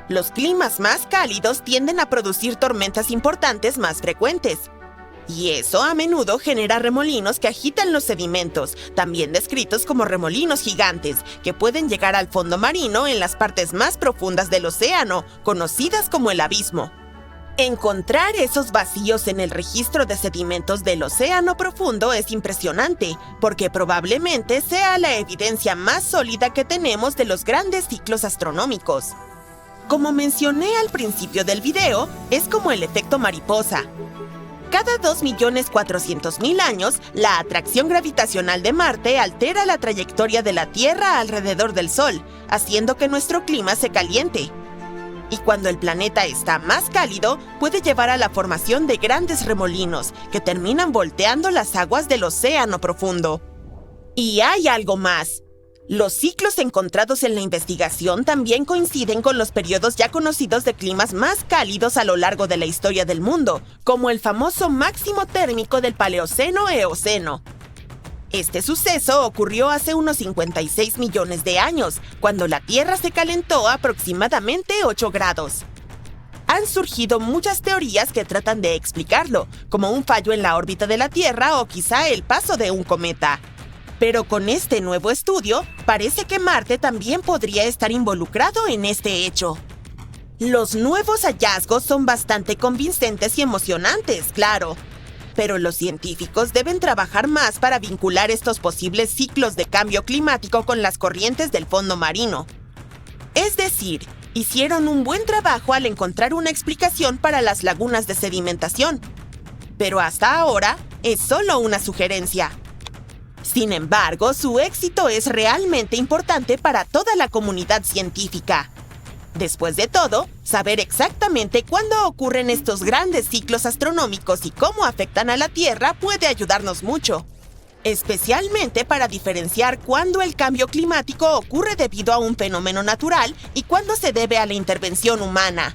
Los climas más cálidos tienden a producir tormentas importantes más frecuentes. Y eso a menudo genera remolinos que agitan los sedimentos, también descritos como remolinos gigantes, que pueden llegar al fondo marino en las partes más profundas del océano, conocidas como el abismo. Encontrar esos vacíos en el registro de sedimentos del océano profundo es impresionante, porque probablemente sea la evidencia más sólida que tenemos de los grandes ciclos astronómicos. Como mencioné al principio del video, es como el efecto mariposa. Cada 2.400.000 años, la atracción gravitacional de Marte altera la trayectoria de la Tierra alrededor del Sol, haciendo que nuestro clima se caliente. Y cuando el planeta está más cálido, puede llevar a la formación de grandes remolinos que terminan volteando las aguas del océano profundo. Y hay algo más. Los ciclos encontrados en la investigación también coinciden con los periodos ya conocidos de climas más cálidos a lo largo de la historia del mundo, como el famoso máximo térmico del Paleoceno-Eoceno. Este suceso ocurrió hace unos 56 millones de años, cuando la Tierra se calentó aproximadamente 8 grados. Han surgido muchas teorías que tratan de explicarlo, como un fallo en la órbita de la Tierra o quizá el paso de un cometa. Pero con este nuevo estudio, parece que Marte también podría estar involucrado en este hecho. Los nuevos hallazgos son bastante convincentes y emocionantes, claro. Pero los científicos deben trabajar más para vincular estos posibles ciclos de cambio climático con las corrientes del fondo marino. Es decir, hicieron un buen trabajo al encontrar una explicación para las lagunas de sedimentación. Pero hasta ahora es solo una sugerencia. Sin embargo, su éxito es realmente importante para toda la comunidad científica. Después de todo, saber exactamente cuándo ocurren estos grandes ciclos astronómicos y cómo afectan a la Tierra puede ayudarnos mucho. especialmente para diferenciar cuándo el cambio climático ocurre debido a un fenómeno natural y cuándo se debe a la intervención humana.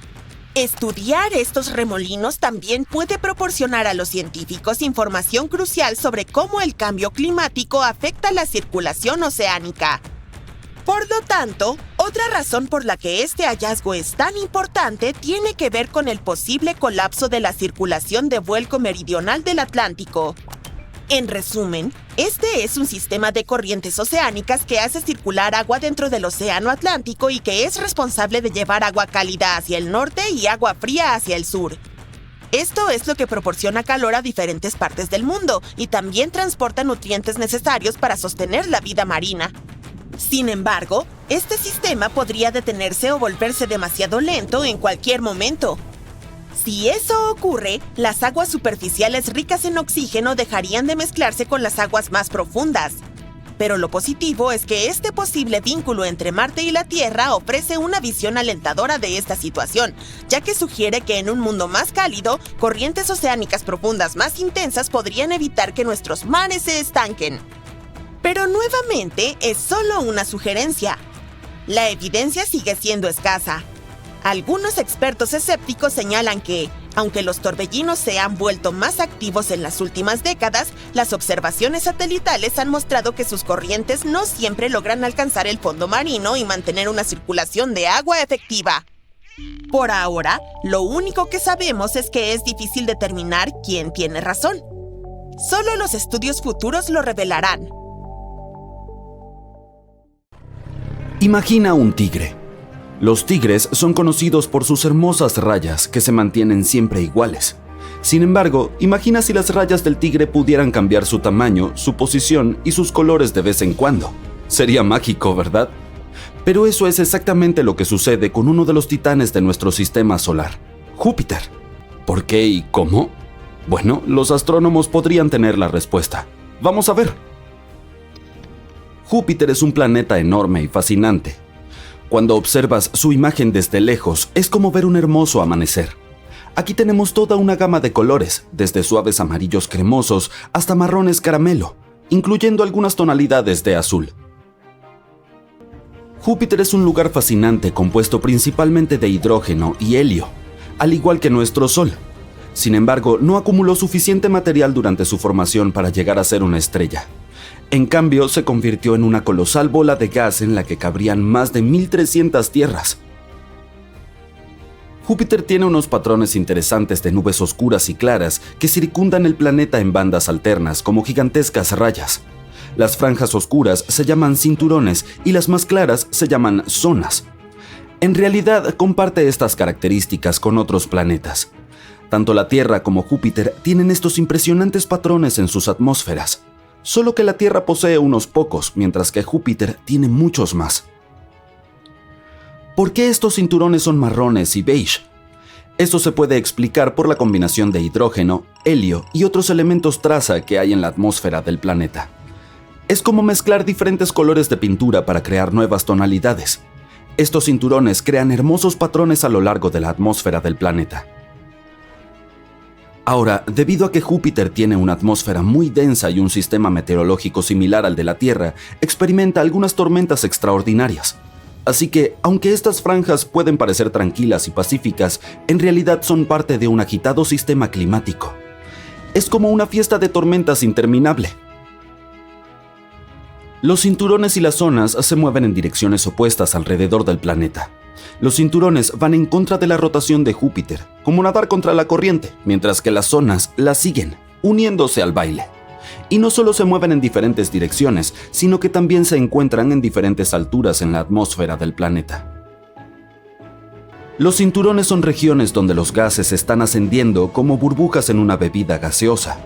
Estudiar estos remolinos también puede proporcionar a los científicos información crucial sobre cómo el cambio climático afecta la circulación oceánica. Por lo tanto, otra razón por la que este hallazgo es tan importante tiene que ver con el posible colapso de la circulación de vuelco meridional del Atlántico. En resumen, este es un sistema de corrientes oceánicas que hace circular agua dentro del océano Atlántico y que es responsable de llevar agua cálida hacia el norte y agua fría hacia el sur. Esto es lo que proporciona calor a diferentes partes del mundo y también transporta nutrientes necesarios para sostener la vida marina. Sin embargo, este sistema podría detenerse o volverse demasiado lento en cualquier momento. Si eso ocurre, las aguas superficiales ricas en oxígeno dejarían de mezclarse con las aguas más profundas. Pero lo positivo es que este posible vínculo entre Marte y la Tierra ofrece una visión alentadora de esta situación, ya que sugiere que en un mundo más cálido, corrientes oceánicas profundas más intensas podrían evitar que nuestros mares se estanquen. Pero nuevamente es solo una sugerencia. La evidencia sigue siendo escasa. Algunos expertos escépticos señalan que, aunque los torbellinos se han vuelto más activos en las últimas décadas, las observaciones satelitales han mostrado que sus corrientes no siempre logran alcanzar el fondo marino y mantener una circulación de agua efectiva. Por ahora, lo único que sabemos es que es difícil determinar quién tiene razón. Solo los estudios futuros lo revelarán. Imagina un tigre. Los tigres son conocidos por sus hermosas rayas que se mantienen siempre iguales. Sin embargo, imagina si las rayas del tigre pudieran cambiar su tamaño, su posición y sus colores de vez en cuando. Sería mágico, ¿verdad? Pero eso es exactamente lo que sucede con uno de los titanes de nuestro sistema solar, Júpiter. ¿Por qué y cómo? Bueno, los astrónomos podrían tener la respuesta. Vamos a ver. Júpiter es un planeta enorme y fascinante. Cuando observas su imagen desde lejos, es como ver un hermoso amanecer. Aquí tenemos toda una gama de colores, desde suaves amarillos cremosos hasta marrones caramelo, incluyendo algunas tonalidades de azul. Júpiter es un lugar fascinante compuesto principalmente de hidrógeno y helio, al igual que nuestro Sol. Sin embargo, no acumuló suficiente material durante su formación para llegar a ser una estrella. En cambio, se convirtió en una colosal bola de gas en la que cabrían más de 1.300 tierras. Júpiter tiene unos patrones interesantes de nubes oscuras y claras que circundan el planeta en bandas alternas como gigantescas rayas. Las franjas oscuras se llaman cinturones y las más claras se llaman zonas. En realidad, comparte estas características con otros planetas. Tanto la Tierra como Júpiter tienen estos impresionantes patrones en sus atmósferas. Solo que la Tierra posee unos pocos, mientras que Júpiter tiene muchos más. ¿Por qué estos cinturones son marrones y beige? Esto se puede explicar por la combinación de hidrógeno, helio y otros elementos traza que hay en la atmósfera del planeta. Es como mezclar diferentes colores de pintura para crear nuevas tonalidades. Estos cinturones crean hermosos patrones a lo largo de la atmósfera del planeta. Ahora, debido a que Júpiter tiene una atmósfera muy densa y un sistema meteorológico similar al de la Tierra, experimenta algunas tormentas extraordinarias. Así que, aunque estas franjas pueden parecer tranquilas y pacíficas, en realidad son parte de un agitado sistema climático. Es como una fiesta de tormentas interminable. Los cinturones y las zonas se mueven en direcciones opuestas alrededor del planeta. Los cinturones van en contra de la rotación de Júpiter, como nadar contra la corriente, mientras que las zonas la siguen, uniéndose al baile. Y no solo se mueven en diferentes direcciones, sino que también se encuentran en diferentes alturas en la atmósfera del planeta. Los cinturones son regiones donde los gases están ascendiendo como burbujas en una bebida gaseosa.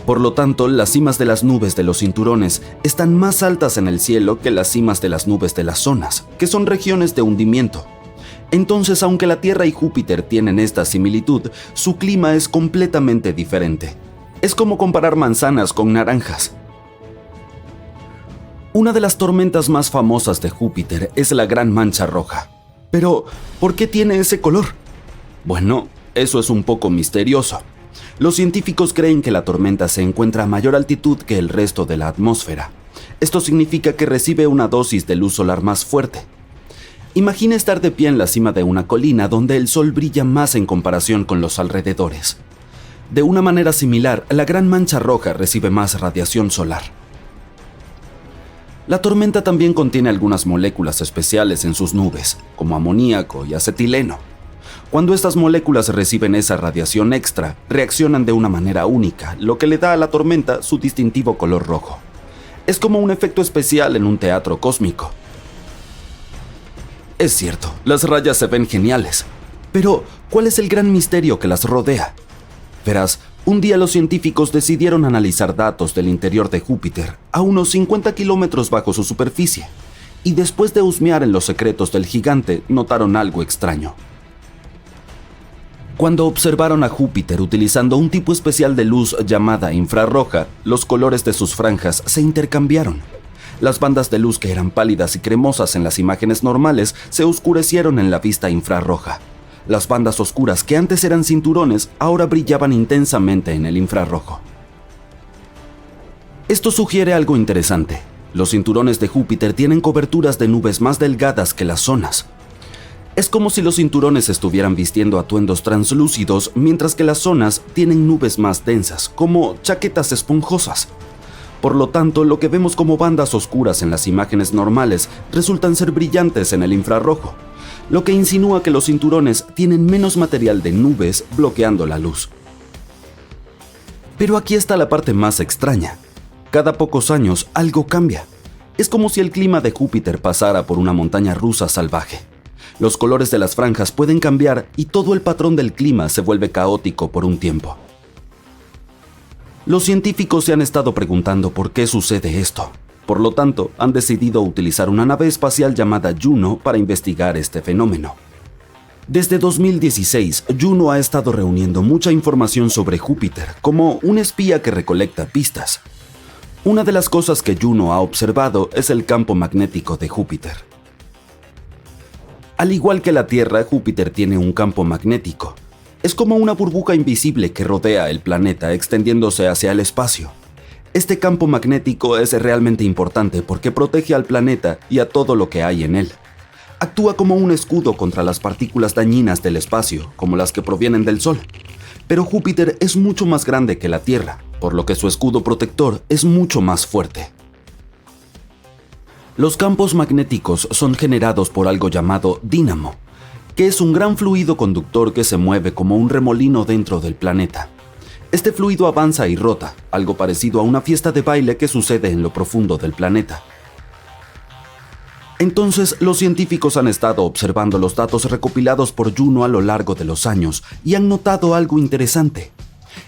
Por lo tanto, las cimas de las nubes de los cinturones están más altas en el cielo que las cimas de las nubes de las zonas, que son regiones de hundimiento. Entonces, aunque la Tierra y Júpiter tienen esta similitud, su clima es completamente diferente. Es como comparar manzanas con naranjas. Una de las tormentas más famosas de Júpiter es la Gran Mancha Roja. Pero, ¿por qué tiene ese color? Bueno, eso es un poco misterioso. Los científicos creen que la tormenta se encuentra a mayor altitud que el resto de la atmósfera. Esto significa que recibe una dosis de luz solar más fuerte. Imagina estar de pie en la cima de una colina donde el sol brilla más en comparación con los alrededores. De una manera similar, la Gran Mancha Roja recibe más radiación solar. La tormenta también contiene algunas moléculas especiales en sus nubes, como amoníaco y acetileno. Cuando estas moléculas reciben esa radiación extra, reaccionan de una manera única, lo que le da a la tormenta su distintivo color rojo. Es como un efecto especial en un teatro cósmico. Es cierto, las rayas se ven geniales, pero ¿cuál es el gran misterio que las rodea? Verás, un día los científicos decidieron analizar datos del interior de Júpiter a unos 50 kilómetros bajo su superficie, y después de husmear en los secretos del gigante, notaron algo extraño. Cuando observaron a Júpiter utilizando un tipo especial de luz llamada infrarroja, los colores de sus franjas se intercambiaron. Las bandas de luz que eran pálidas y cremosas en las imágenes normales se oscurecieron en la vista infrarroja. Las bandas oscuras que antes eran cinturones ahora brillaban intensamente en el infrarrojo. Esto sugiere algo interesante. Los cinturones de Júpiter tienen coberturas de nubes más delgadas que las zonas. Es como si los cinturones estuvieran vistiendo atuendos translúcidos, mientras que las zonas tienen nubes más densas, como chaquetas esponjosas. Por lo tanto, lo que vemos como bandas oscuras en las imágenes normales resultan ser brillantes en el infrarrojo, lo que insinúa que los cinturones tienen menos material de nubes bloqueando la luz. Pero aquí está la parte más extraña. Cada pocos años algo cambia. Es como si el clima de Júpiter pasara por una montaña rusa salvaje. Los colores de las franjas pueden cambiar y todo el patrón del clima se vuelve caótico por un tiempo. Los científicos se han estado preguntando por qué sucede esto. Por lo tanto, han decidido utilizar una nave espacial llamada Juno para investigar este fenómeno. Desde 2016, Juno ha estado reuniendo mucha información sobre Júpiter, como un espía que recolecta pistas. Una de las cosas que Juno ha observado es el campo magnético de Júpiter. Al igual que la Tierra, Júpiter tiene un campo magnético. Es como una burbuja invisible que rodea el planeta extendiéndose hacia el espacio. Este campo magnético es realmente importante porque protege al planeta y a todo lo que hay en él. Actúa como un escudo contra las partículas dañinas del espacio, como las que provienen del Sol. Pero Júpiter es mucho más grande que la Tierra, por lo que su escudo protector es mucho más fuerte. Los campos magnéticos son generados por algo llamado dínamo, que es un gran fluido conductor que se mueve como un remolino dentro del planeta. Este fluido avanza y rota, algo parecido a una fiesta de baile que sucede en lo profundo del planeta. Entonces, los científicos han estado observando los datos recopilados por Juno a lo largo de los años y han notado algo interesante.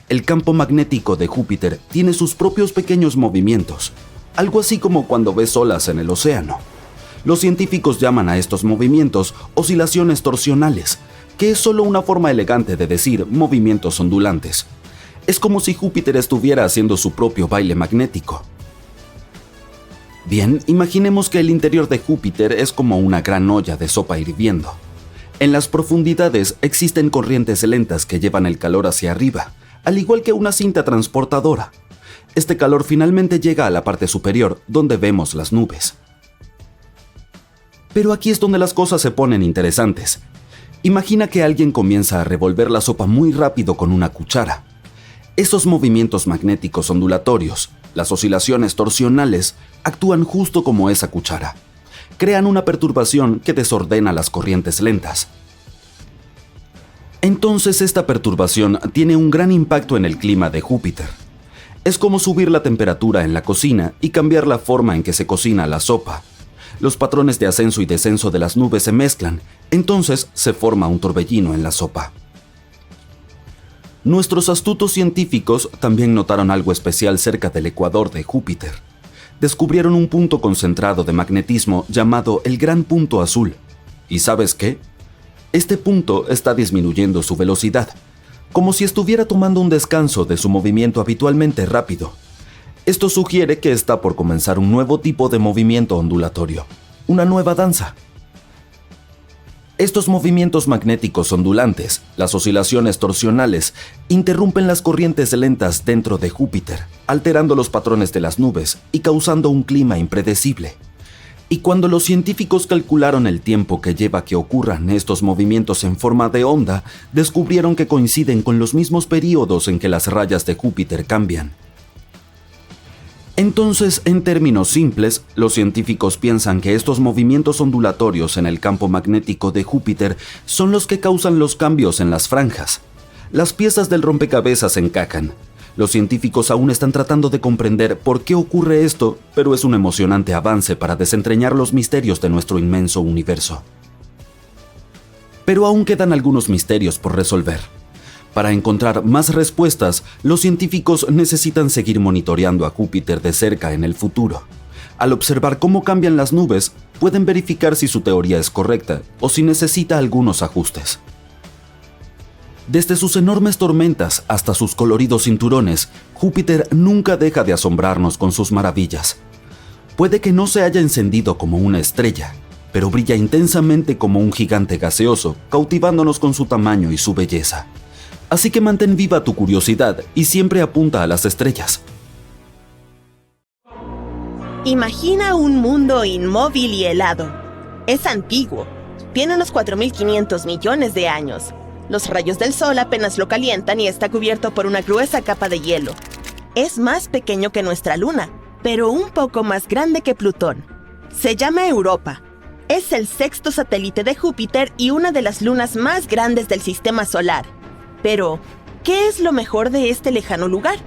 El campo magnético de Júpiter tiene sus propios pequeños movimientos, algo así como cuando ves olas en el océano. Los científicos llaman a estos movimientos oscilaciones torsionales, que es solo una forma elegante de decir movimientos ondulantes. Es como si Júpiter estuviera haciendo su propio baile magnético. Bien, imaginemos que el interior de Júpiter es como una gran olla de sopa hirviendo. En las profundidades existen corrientes lentas que llevan el calor hacia arriba, al igual que una cinta transportadora. Este calor finalmente llega a la parte superior, donde vemos las nubes. Pero aquí es donde las cosas se ponen interesantes. Imagina que alguien comienza a revolver la sopa muy rápido con una cuchara. Esos movimientos magnéticos ondulatorios, las oscilaciones torsionales, actúan justo como esa cuchara. Crean una perturbación que desordena las corrientes lentas. Entonces esta perturbación tiene un gran impacto en el clima de Júpiter. Es como subir la temperatura en la cocina y cambiar la forma en que se cocina la sopa. Los patrones de ascenso y descenso de las nubes se mezclan, entonces se forma un torbellino en la sopa. Nuestros astutos científicos también notaron algo especial cerca del ecuador de Júpiter. Descubrieron un punto concentrado de magnetismo llamado el Gran Punto Azul. ¿Y sabes qué? Este punto está disminuyendo su velocidad, como si estuviera tomando un descanso de su movimiento habitualmente rápido. Esto sugiere que está por comenzar un nuevo tipo de movimiento ondulatorio, una nueva danza. Estos movimientos magnéticos ondulantes, las oscilaciones torsionales, interrumpen las corrientes lentas dentro de Júpiter, alterando los patrones de las nubes y causando un clima impredecible. Y cuando los científicos calcularon el tiempo que lleva que ocurran estos movimientos en forma de onda, descubrieron que coinciden con los mismos períodos en que las rayas de Júpiter cambian. Entonces, en términos simples, los científicos piensan que estos movimientos ondulatorios en el campo magnético de Júpiter son los que causan los cambios en las franjas. Las piezas del rompecabezas encajan. Los científicos aún están tratando de comprender por qué ocurre esto, pero es un emocionante avance para desentrañar los misterios de nuestro inmenso universo. Pero aún quedan algunos misterios por resolver. Para encontrar más respuestas, los científicos necesitan seguir monitoreando a Júpiter de cerca en el futuro. Al observar cómo cambian las nubes, pueden verificar si su teoría es correcta o si necesita algunos ajustes. Desde sus enormes tormentas hasta sus coloridos cinturones, Júpiter nunca deja de asombrarnos con sus maravillas. Puede que no se haya encendido como una estrella, pero brilla intensamente como un gigante gaseoso, cautivándonos con su tamaño y su belleza. Así que mantén viva tu curiosidad y siempre apunta a las estrellas. Imagina un mundo inmóvil y helado. Es antiguo. Tiene unos 4.500 millones de años. Los rayos del sol apenas lo calientan y está cubierto por una gruesa capa de hielo. Es más pequeño que nuestra luna, pero un poco más grande que Plutón. Se llama Europa. Es el sexto satélite de Júpiter y una de las lunas más grandes del sistema solar. Pero, ¿qué es lo mejor de este lejano lugar?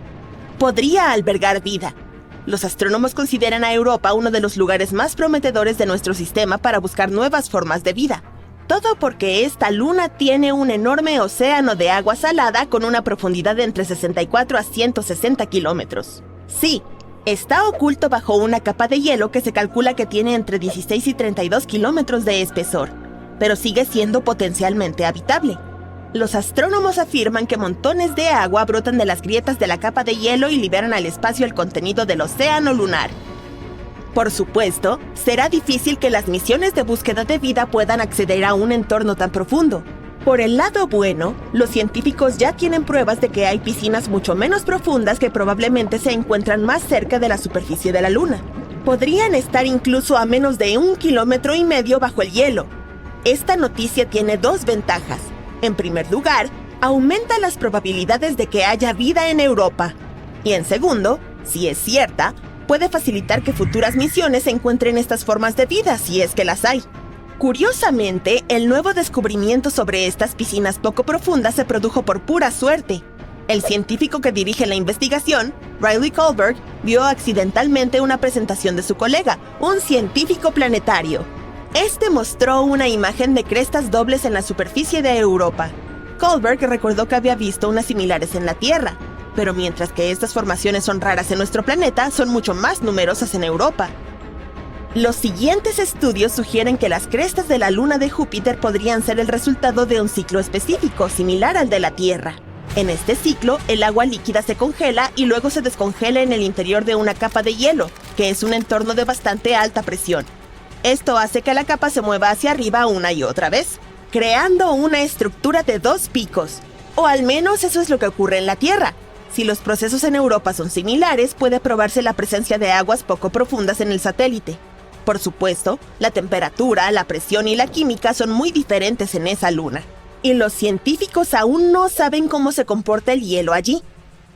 Podría albergar vida. Los astrónomos consideran a Europa uno de los lugares más prometedores de nuestro sistema para buscar nuevas formas de vida. Todo porque esta luna tiene un enorme océano de agua salada con una profundidad de entre 64 a 160 kilómetros. Sí, está oculto bajo una capa de hielo que se calcula que tiene entre 16 y 32 kilómetros de espesor, pero sigue siendo potencialmente habitable. Los astrónomos afirman que montones de agua brotan de las grietas de la capa de hielo y liberan al espacio el contenido del océano lunar. Por supuesto, será difícil que las misiones de búsqueda de vida puedan acceder a un entorno tan profundo. Por el lado bueno, los científicos ya tienen pruebas de que hay piscinas mucho menos profundas que probablemente se encuentran más cerca de la superficie de la Luna. Podrían estar incluso a menos de 1,5 kilómetros bajo el hielo. Esta noticia tiene dos ventajas. En primer lugar, aumenta las probabilidades de que haya vida en Europa. Y en segundo, si es cierta, puede facilitar que futuras misiones encuentren estas formas de vida, si es que las hay. Curiosamente, el nuevo descubrimiento sobre estas piscinas poco profundas se produjo por pura suerte. El científico que dirige la investigación, Riley Kohlberg, vio accidentalmente una presentación de su colega, un científico planetario. Este mostró una imagen de crestas dobles en la superficie de Europa. Kohlberg recordó que había visto unas similares en la Tierra, pero mientras que estas formaciones son raras en nuestro planeta, son mucho más numerosas en Europa. Los siguientes estudios sugieren que las crestas de la luna de Júpiter podrían ser el resultado de un ciclo específico, similar al de la Tierra. En este ciclo, el agua líquida se congela y luego se descongela en el interior de una capa de hielo, que es un entorno de bastante alta presión. Esto hace que la capa se mueva hacia arriba una y otra vez, creando una estructura de dos picos. O al menos eso es lo que ocurre en la Tierra. Si los procesos en Europa son similares, puede probarse la presencia de aguas poco profundas en el satélite. Por supuesto, la temperatura, la presión y la química son muy diferentes en esa luna. Y los científicos aún no saben cómo se comporta el hielo allí.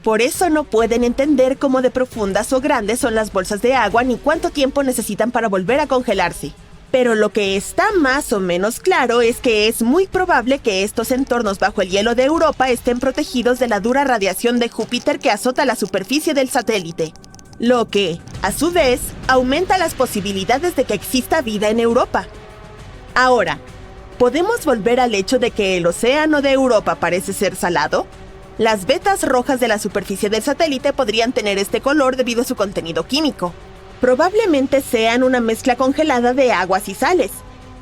Por eso no pueden entender cómo de profundas o grandes son las bolsas de agua ni cuánto tiempo necesitan para volver a congelarse. Pero lo que está más o menos claro es que es muy probable que estos entornos bajo el hielo de Europa estén protegidos de la dura radiación de Júpiter que azota la superficie del satélite. Lo que, a su vez, aumenta las posibilidades de que exista vida en Europa. Ahora, ¿podemos volver al hecho de que el océano de Europa parece ser salado? Las vetas rojas de la superficie del satélite podrían tener este color debido a su contenido químico. Probablemente sean una mezcla congelada de aguas y sales.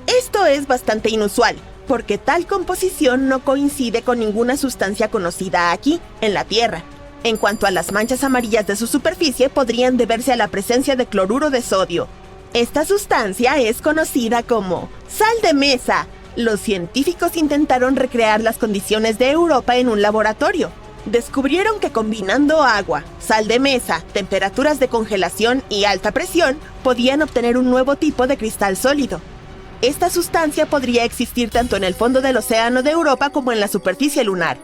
Esto es bastante inusual, porque tal composición no coincide con ninguna sustancia conocida aquí, en la Tierra. En cuanto a las manchas amarillas de su superficie, podrían deberse a la presencia de cloruro de sodio. Esta sustancia es conocida como sal de mesa, Los científicos intentaron recrear las condiciones de Europa en un laboratorio. Descubrieron que combinando agua, sal de mesa, temperaturas de congelación y alta presión, podían obtener un nuevo tipo de cristal sólido. Esta sustancia podría existir tanto en el fondo del océano de Europa como en la superficie lunar.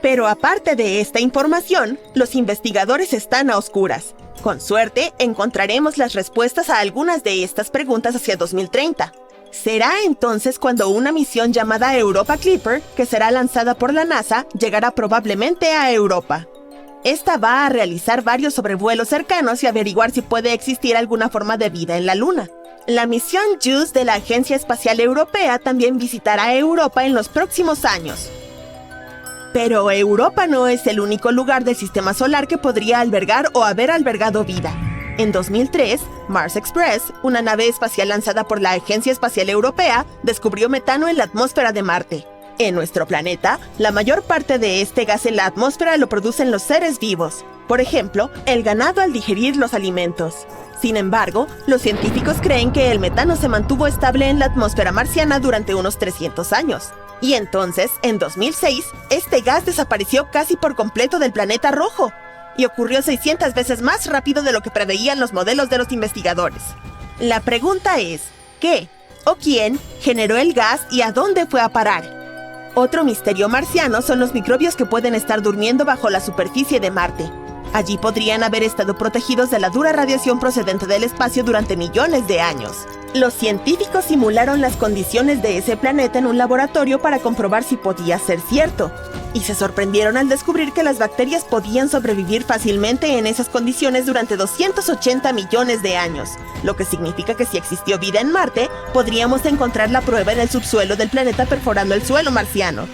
Pero aparte de esta información, los investigadores están a oscuras. Con suerte, encontraremos las respuestas a algunas de estas preguntas hacia 2030. Será entonces cuando una misión llamada Europa Clipper, que será lanzada por la NASA, llegará probablemente a Europa. Esta va a realizar varios sobrevuelos cercanos y averiguar si puede existir alguna forma de vida en la Luna. La misión JUICE de la Agencia Espacial Europea también visitará Europa en los próximos años. Pero Europa no es el único lugar del sistema solar que podría albergar o haber albergado vida. En 2003, Mars Express, una nave espacial lanzada por la Agencia Espacial Europea, descubrió metano en la atmósfera de Marte. En nuestro planeta, la mayor parte de este gas en la atmósfera lo producen los seres vivos. Por ejemplo, el ganado al digerir los alimentos. Sin embargo, los científicos creen que el metano se mantuvo estable en la atmósfera marciana durante unos 300 años. Y entonces, en 2006, este gas desapareció casi por completo del planeta rojo. Y ocurrió 600 veces más rápido de lo que preveían los modelos de los investigadores. La pregunta es, ¿qué o quién generó el gas y a dónde fue a parar? Otro misterio marciano son los microbios que pueden estar durmiendo bajo la superficie de Marte. Allí podrían haber estado protegidos de la dura radiación procedente del espacio durante millones de años. Los científicos simularon las condiciones de ese planeta en un laboratorio para comprobar si podía ser cierto. Y se sorprendieron al descubrir que las bacterias podían sobrevivir fácilmente en esas condiciones durante 280 millones de años, lo que significa que si existió vida en Marte, podríamos encontrar la prueba en el subsuelo del planeta perforando el suelo marciano.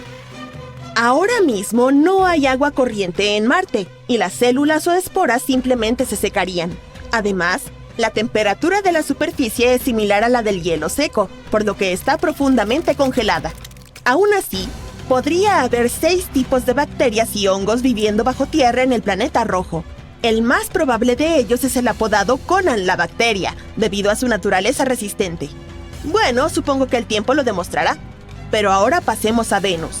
Ahora mismo no hay agua corriente en Marte, y las células o esporas simplemente se secarían. Además, la temperatura de la superficie es similar a la del hielo seco, por lo que está profundamente congelada. Aún así, podría haber 6 tipos de bacterias y hongos viviendo bajo tierra en el planeta rojo. El más probable de ellos es el apodado Conan la bacteria, debido a su naturaleza resistente. Bueno, supongo que el tiempo lo demostrará. Pero ahora pasemos a Venus.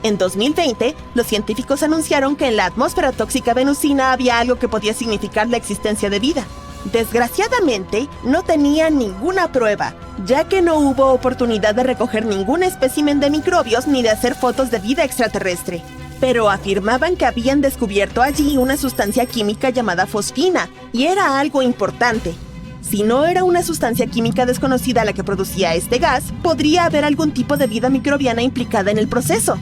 En 2020, los científicos anunciaron que en la atmósfera tóxica venusina había algo que podía significar la existencia de vida. Desgraciadamente, no tenían ninguna prueba, ya que no hubo oportunidad de recoger ningún espécimen de microbios ni de hacer fotos de vida extraterrestre. Pero afirmaban que habían descubierto allí una sustancia química llamada fosfina, y era algo importante. Si no era una sustancia química desconocida la que producía este gas, podría haber algún tipo de vida microbiana implicada en el proceso.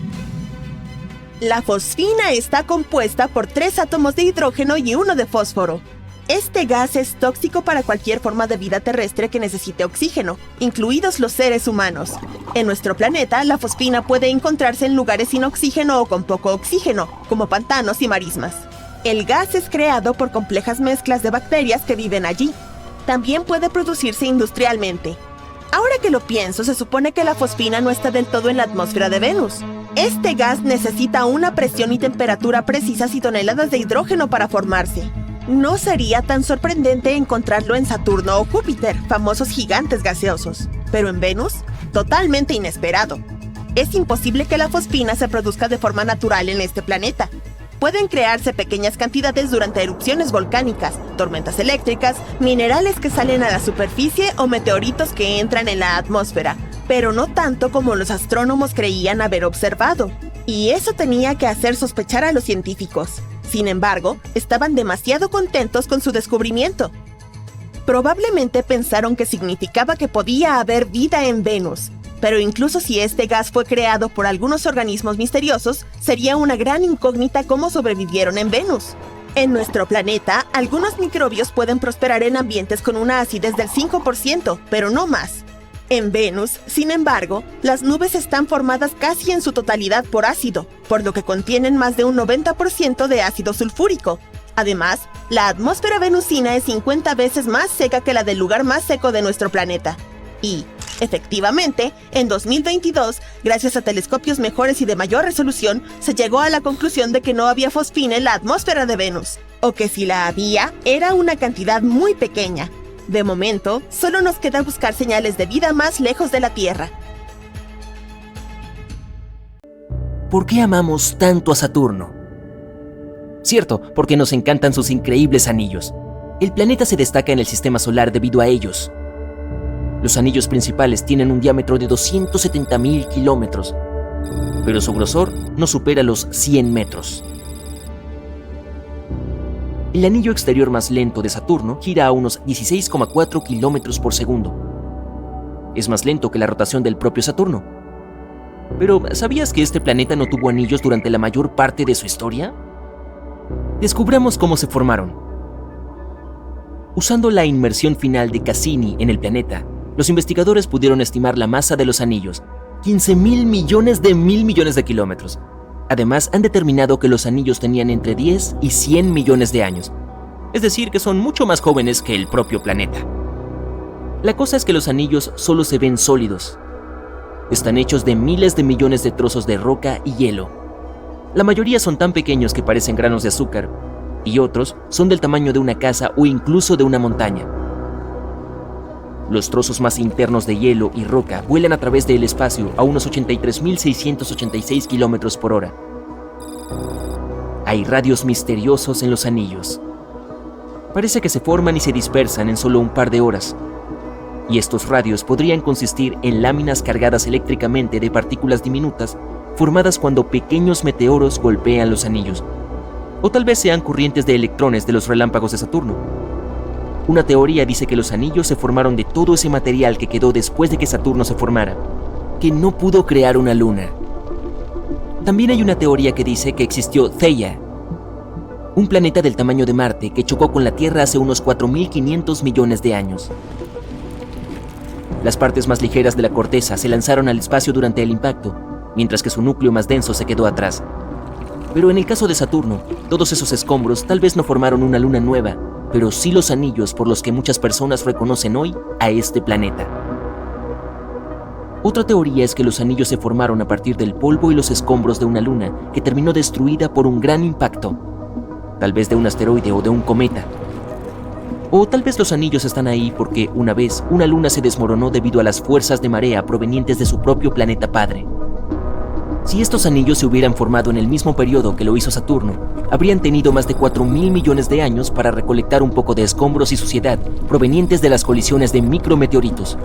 La fosfina está compuesta por 3 átomos de hidrógeno y 1 de fósforo. Este gas es tóxico para cualquier forma de vida terrestre que necesite oxígeno, incluidos los seres humanos. En nuestro planeta, la fosfina puede encontrarse en lugares sin oxígeno o con poco oxígeno, como pantanos y marismas. El gas es creado por complejas mezclas de bacterias que viven allí. También puede producirse industrialmente. Ahora que lo pienso, se supone que la fosfina no está del todo en la atmósfera de Venus. Este gas necesita una presión y temperatura precisas y toneladas de hidrógeno para formarse. No sería tan sorprendente encontrarlo en Saturno o Júpiter, famosos gigantes gaseosos. Pero en Venus, totalmente inesperado. Es imposible que la fosfina se produzca de forma natural en este planeta. Pueden crearse pequeñas cantidades durante erupciones volcánicas, tormentas eléctricas, minerales que salen a la superficie o meteoritos que entran en la atmósfera, pero no tanto como los astrónomos creían haber observado. Y eso tenía que hacer sospechar a los científicos. Sin embargo, estaban demasiado contentos con su descubrimiento. Probablemente pensaron que significaba que podía haber vida en Venus. Pero incluso si este gas fue creado por algunos organismos misteriosos, sería una gran incógnita cómo sobrevivieron en Venus. En nuestro planeta, algunos microbios pueden prosperar en ambientes con una acidez del 5%, pero no más. En Venus, sin embargo, las nubes están formadas casi en su totalidad por ácido, por lo que contienen más de un 90% de ácido sulfúrico. Además, la atmósfera venusina es 50 veces más seca que la del lugar más seco de nuestro planeta. Y, efectivamente, en 2022, gracias a telescopios mejores y de mayor resolución, se llegó a la conclusión de que no había fosfina en la atmósfera de Venus, o que si la había, era una cantidad muy pequeña. De momento, solo nos queda buscar señales de vida más lejos de la Tierra. ¿por qué amamos tanto a Saturno? Cierto, porque nos encantan sus increíbles anillos. El planeta se destaca en el sistema solar debido a ellos. Los anillos principales tienen un diámetro de 270.000 kilómetros, pero su grosor no supera los 100 metros. El anillo exterior más lento de Saturno gira a unos 16,4 kilómetros por segundo. Es más lento que la rotación del propio Saturno. Pero, ¿sabías que este planeta no tuvo anillos durante la mayor parte de su historia? Descubramos cómo se formaron. Usando la inmersión final de Cassini en el planeta, los investigadores pudieron estimar la masa de los anillos, 15.000 millones de kilómetros. Además, han determinado que los anillos tenían entre 10 y 100 millones de años. Es decir, que son mucho más jóvenes que el propio planeta. La cosa es que los anillos solo se ven sólidos. Están hechos de miles de millones de trozos de roca y hielo. La mayoría son tan pequeños que parecen granos de azúcar, y otros son del tamaño de una casa o incluso de una montaña. Los trozos más internos de hielo y roca vuelan a través del espacio a unos 83.686 kilómetros por hora. Hay radios misteriosos en los anillos. Parece que se forman y se dispersan en solo un par de horas. Y estos radios podrían consistir en láminas cargadas eléctricamente de partículas diminutas formadas cuando pequeños meteoros golpean los anillos. O tal vez sean corrientes de electrones de los relámpagos de Saturno. Una teoría dice que los anillos se formaron de todo ese material que quedó después de que Saturno se formara, que no pudo crear una luna. También hay una teoría que dice que existió Theia, un planeta del tamaño de Marte que chocó con la Tierra hace unos 4.500 millones de años. Las partes más ligeras de la corteza se lanzaron al espacio durante el impacto, mientras que su núcleo más denso se quedó atrás. Pero en el caso de Saturno, todos esos escombros tal vez no formaron una luna nueva, pero sí los anillos por los que muchas personas reconocen hoy a este planeta. Otra teoría es que los anillos se formaron a partir del polvo y los escombros de una luna que terminó destruida por un gran impacto, tal vez de un asteroide o de un cometa. O tal vez los anillos están ahí porque una vez una luna se desmoronó debido a las fuerzas de marea provenientes de su propio planeta padre. Si estos anillos se hubieran formado en el mismo periodo que lo hizo Saturno, habrían tenido más de 4.000 millones de años para recolectar un poco de escombros y suciedad provenientes de las colisiones de micrometeoritos.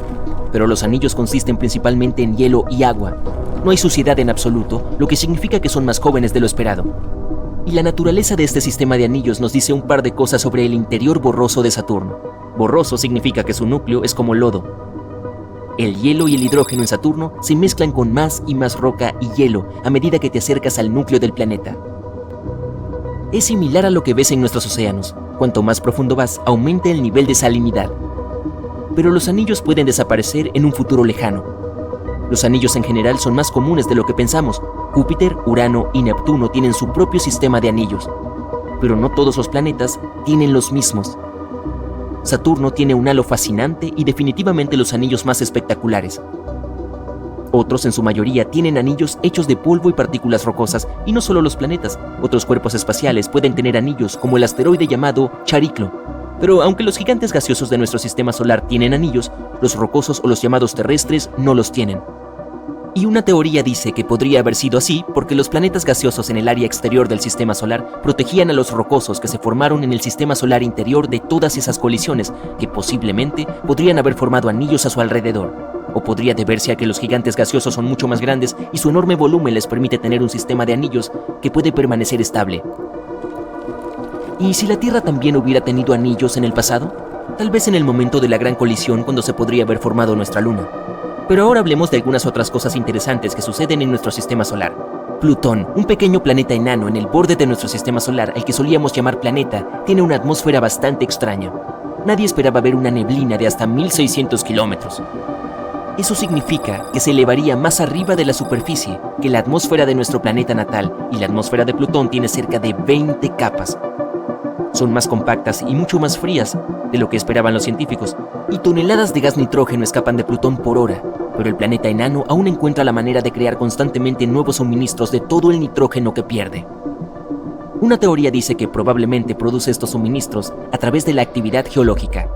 Pero los anillos consisten principalmente en hielo y agua. No hay suciedad en absoluto, lo que significa que son más jóvenes de lo esperado. Y la naturaleza de este sistema de anillos nos dice un par de cosas sobre el interior borroso de Saturno. Borroso significa que su núcleo es como lodo. El hielo y el hidrógeno en Saturno se mezclan con más y más roca y hielo a medida que te acercas al núcleo del planeta. Es similar a lo que ves en nuestros océanos. Cuanto más profundo vas, aumenta el nivel de salinidad. Pero los anillos pueden desaparecer en un futuro lejano. Los anillos en general son más comunes de lo que pensamos. Júpiter, Urano y Neptuno tienen su propio sistema de anillos. Pero no todos los planetas tienen los mismos. Saturno tiene un halo fascinante y definitivamente los anillos más espectaculares. Otros, en su mayoría, tienen anillos hechos de polvo y partículas rocosas, y no solo los planetas. Otros cuerpos espaciales pueden tener anillos, como el asteroide llamado Chariklo. Pero aunque los gigantes gaseosos de nuestro sistema solar tienen anillos, los rocosos o los llamados terrestres no los tienen. Y una teoría dice que podría haber sido así porque los planetas gaseosos en el área exterior del sistema solar protegían a los rocosos que se formaron en el sistema solar interior de todas esas colisiones que posiblemente podrían haber formado anillos a su alrededor. O podría deberse a que los gigantes gaseosos son mucho más grandes y su enorme volumen les permite tener un sistema de anillos que puede permanecer estable. ¿Y si la Tierra también hubiera tenido anillos en el pasado? Tal vez en el momento de la gran colisión cuando se podría haber formado nuestra luna. Pero ahora hablemos de algunas otras cosas interesantes que suceden en nuestro sistema solar. Plutón, un pequeño planeta enano en el borde de nuestro sistema solar al que solíamos llamar planeta, tiene una atmósfera bastante extraña. Nadie esperaba ver una neblina de hasta 1.600 kilómetros. Eso significa que se elevaría más arriba de la superficie que la atmósfera de nuestro planeta natal, y la atmósfera de Plutón tiene cerca de 20 capas. Son más compactas y mucho más frías de lo que esperaban los científicos, y toneladas de gas nitrógeno escapan de Plutón por hora, pero el planeta enano aún encuentra la manera de crear constantemente nuevos suministros de todo el nitrógeno que pierde. Una teoría dice que probablemente produce estos suministros a través de la actividad geológica.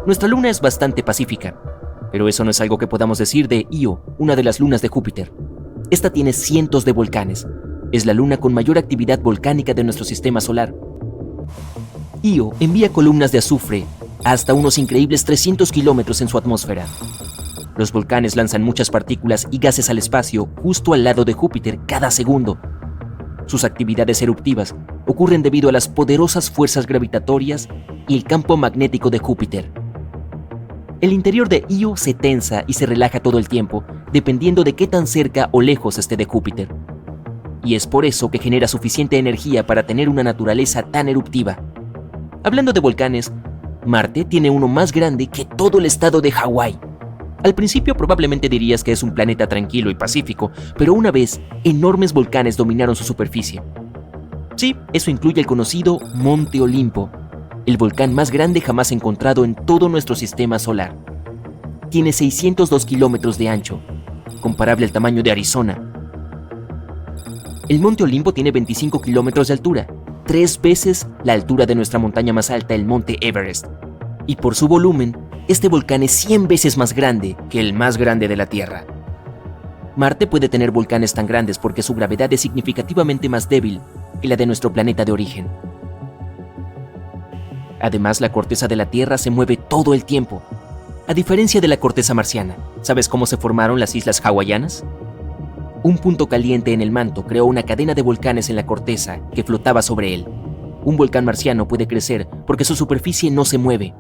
Nuestra luna es bastante pacífica, pero eso no es algo que podamos decir de Io, una de las lunas de Júpiter. Esta tiene cientos de volcanes. Es la luna con mayor actividad volcánica de nuestro sistema solar. Io envía columnas de azufre hasta unos increíbles 300 kilómetros en su atmósfera. Los volcanes lanzan muchas partículas y gases al espacio justo al lado de Júpiter cada segundo. Sus actividades eruptivas ocurren debido a las poderosas fuerzas gravitatorias y el campo magnético de Júpiter. El interior de Io se tensa y se relaja todo el tiempo, dependiendo de qué tan cerca o lejos esté de Júpiter. Y es por eso que genera suficiente energía para tener una naturaleza tan eruptiva. Hablando de volcanes, Marte tiene uno más grande que todo el estado de Hawái. Al principio probablemente dirías que es un planeta tranquilo y pacífico, pero una vez, enormes volcanes dominaron su superficie. Sí, eso incluye el conocido Monte Olimpo, el volcán más grande jamás encontrado en todo nuestro sistema solar. Tiene 602 kilómetros de ancho, comparable al tamaño de Arizona. El Monte Olimpo tiene 25 kilómetros de altura, 3 veces la altura de nuestra montaña más alta, el Monte Everest. Y por su volumen, este volcán es 100 veces más grande que el más grande de la Tierra. Marte puede tener volcanes tan grandes porque su gravedad es significativamente más débil que la de nuestro planeta de origen. Además, la corteza de la Tierra se mueve todo el tiempo. A diferencia de la corteza marciana, ¿sabes cómo se formaron las islas hawaianas? Un punto caliente en el manto creó una cadena de volcanes en la corteza que flotaba sobre él. Un volcán marciano puede crecer porque su superficie no se mueve,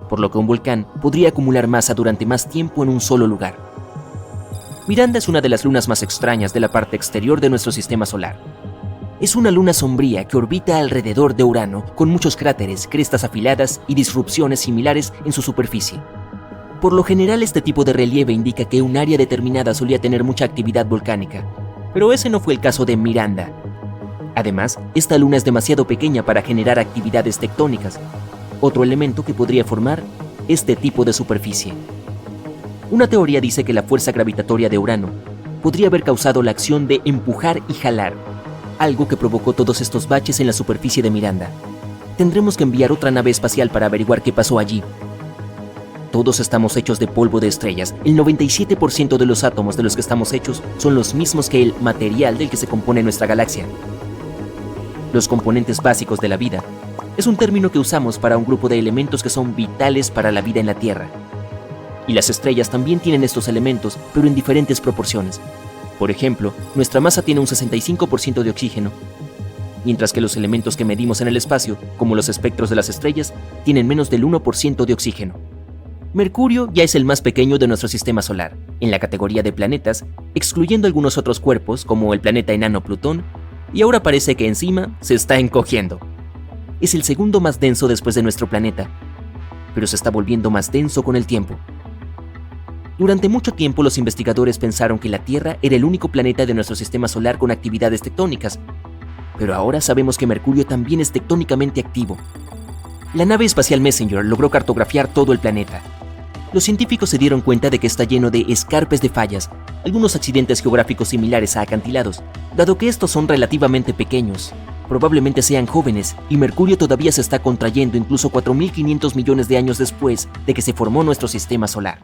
por lo que un volcán podría acumular masa durante más tiempo en un solo lugar. Miranda es una de las lunas más extrañas de la parte exterior de nuestro sistema solar. Es una luna sombría que orbita alrededor de Urano con muchos cráteres, crestas afiladas y disrupciones similares en su superficie. Por lo general, este tipo de relieve indica que un área determinada solía tener mucha actividad volcánica, pero ese no fue el caso de Miranda. Además, esta luna es demasiado pequeña para generar actividades tectónicas, otro elemento que podría formar este tipo de superficie. Una teoría dice que la fuerza gravitatoria de Urano podría haber causado la acción de empujar y jalar, algo que provocó todos estos baches en la superficie de Miranda. Tendremos que enviar otra nave espacial para averiguar qué pasó allí. Todos estamos hechos de polvo de estrellas. El 97% de los átomos de los que estamos hechos son los mismos que el material del que se compone nuestra galaxia. Los componentes básicos de la vida es un término que usamos para un grupo de elementos que son vitales para la vida en la Tierra. Y las estrellas también tienen estos elementos, pero en diferentes proporciones. Por ejemplo, nuestra masa tiene un 65% de oxígeno, mientras que los elementos que medimos en el espacio, como los espectros de las estrellas, tienen menos del 1% de oxígeno. Mercurio ya es el más pequeño de nuestro sistema solar, en la categoría de planetas, excluyendo algunos otros cuerpos como el planeta enano Plutón, y ahora parece que encima se está encogiendo. Es el segundo más denso después de nuestro planeta, pero se está volviendo más denso con el tiempo. Durante mucho tiempo los investigadores pensaron que la Tierra era el único planeta de nuestro sistema solar con actividades tectónicas, pero ahora sabemos que Mercurio también es tectónicamente activo. La nave espacial Messenger logró cartografiar todo el planeta. Los científicos se dieron cuenta de que está lleno de escarpes de fallas, algunos accidentes geográficos similares a acantilados. Dado que estos son relativamente pequeños, probablemente sean jóvenes, y Mercurio todavía se está contrayendo incluso 4.500 millones de años después de que se formó nuestro sistema solar.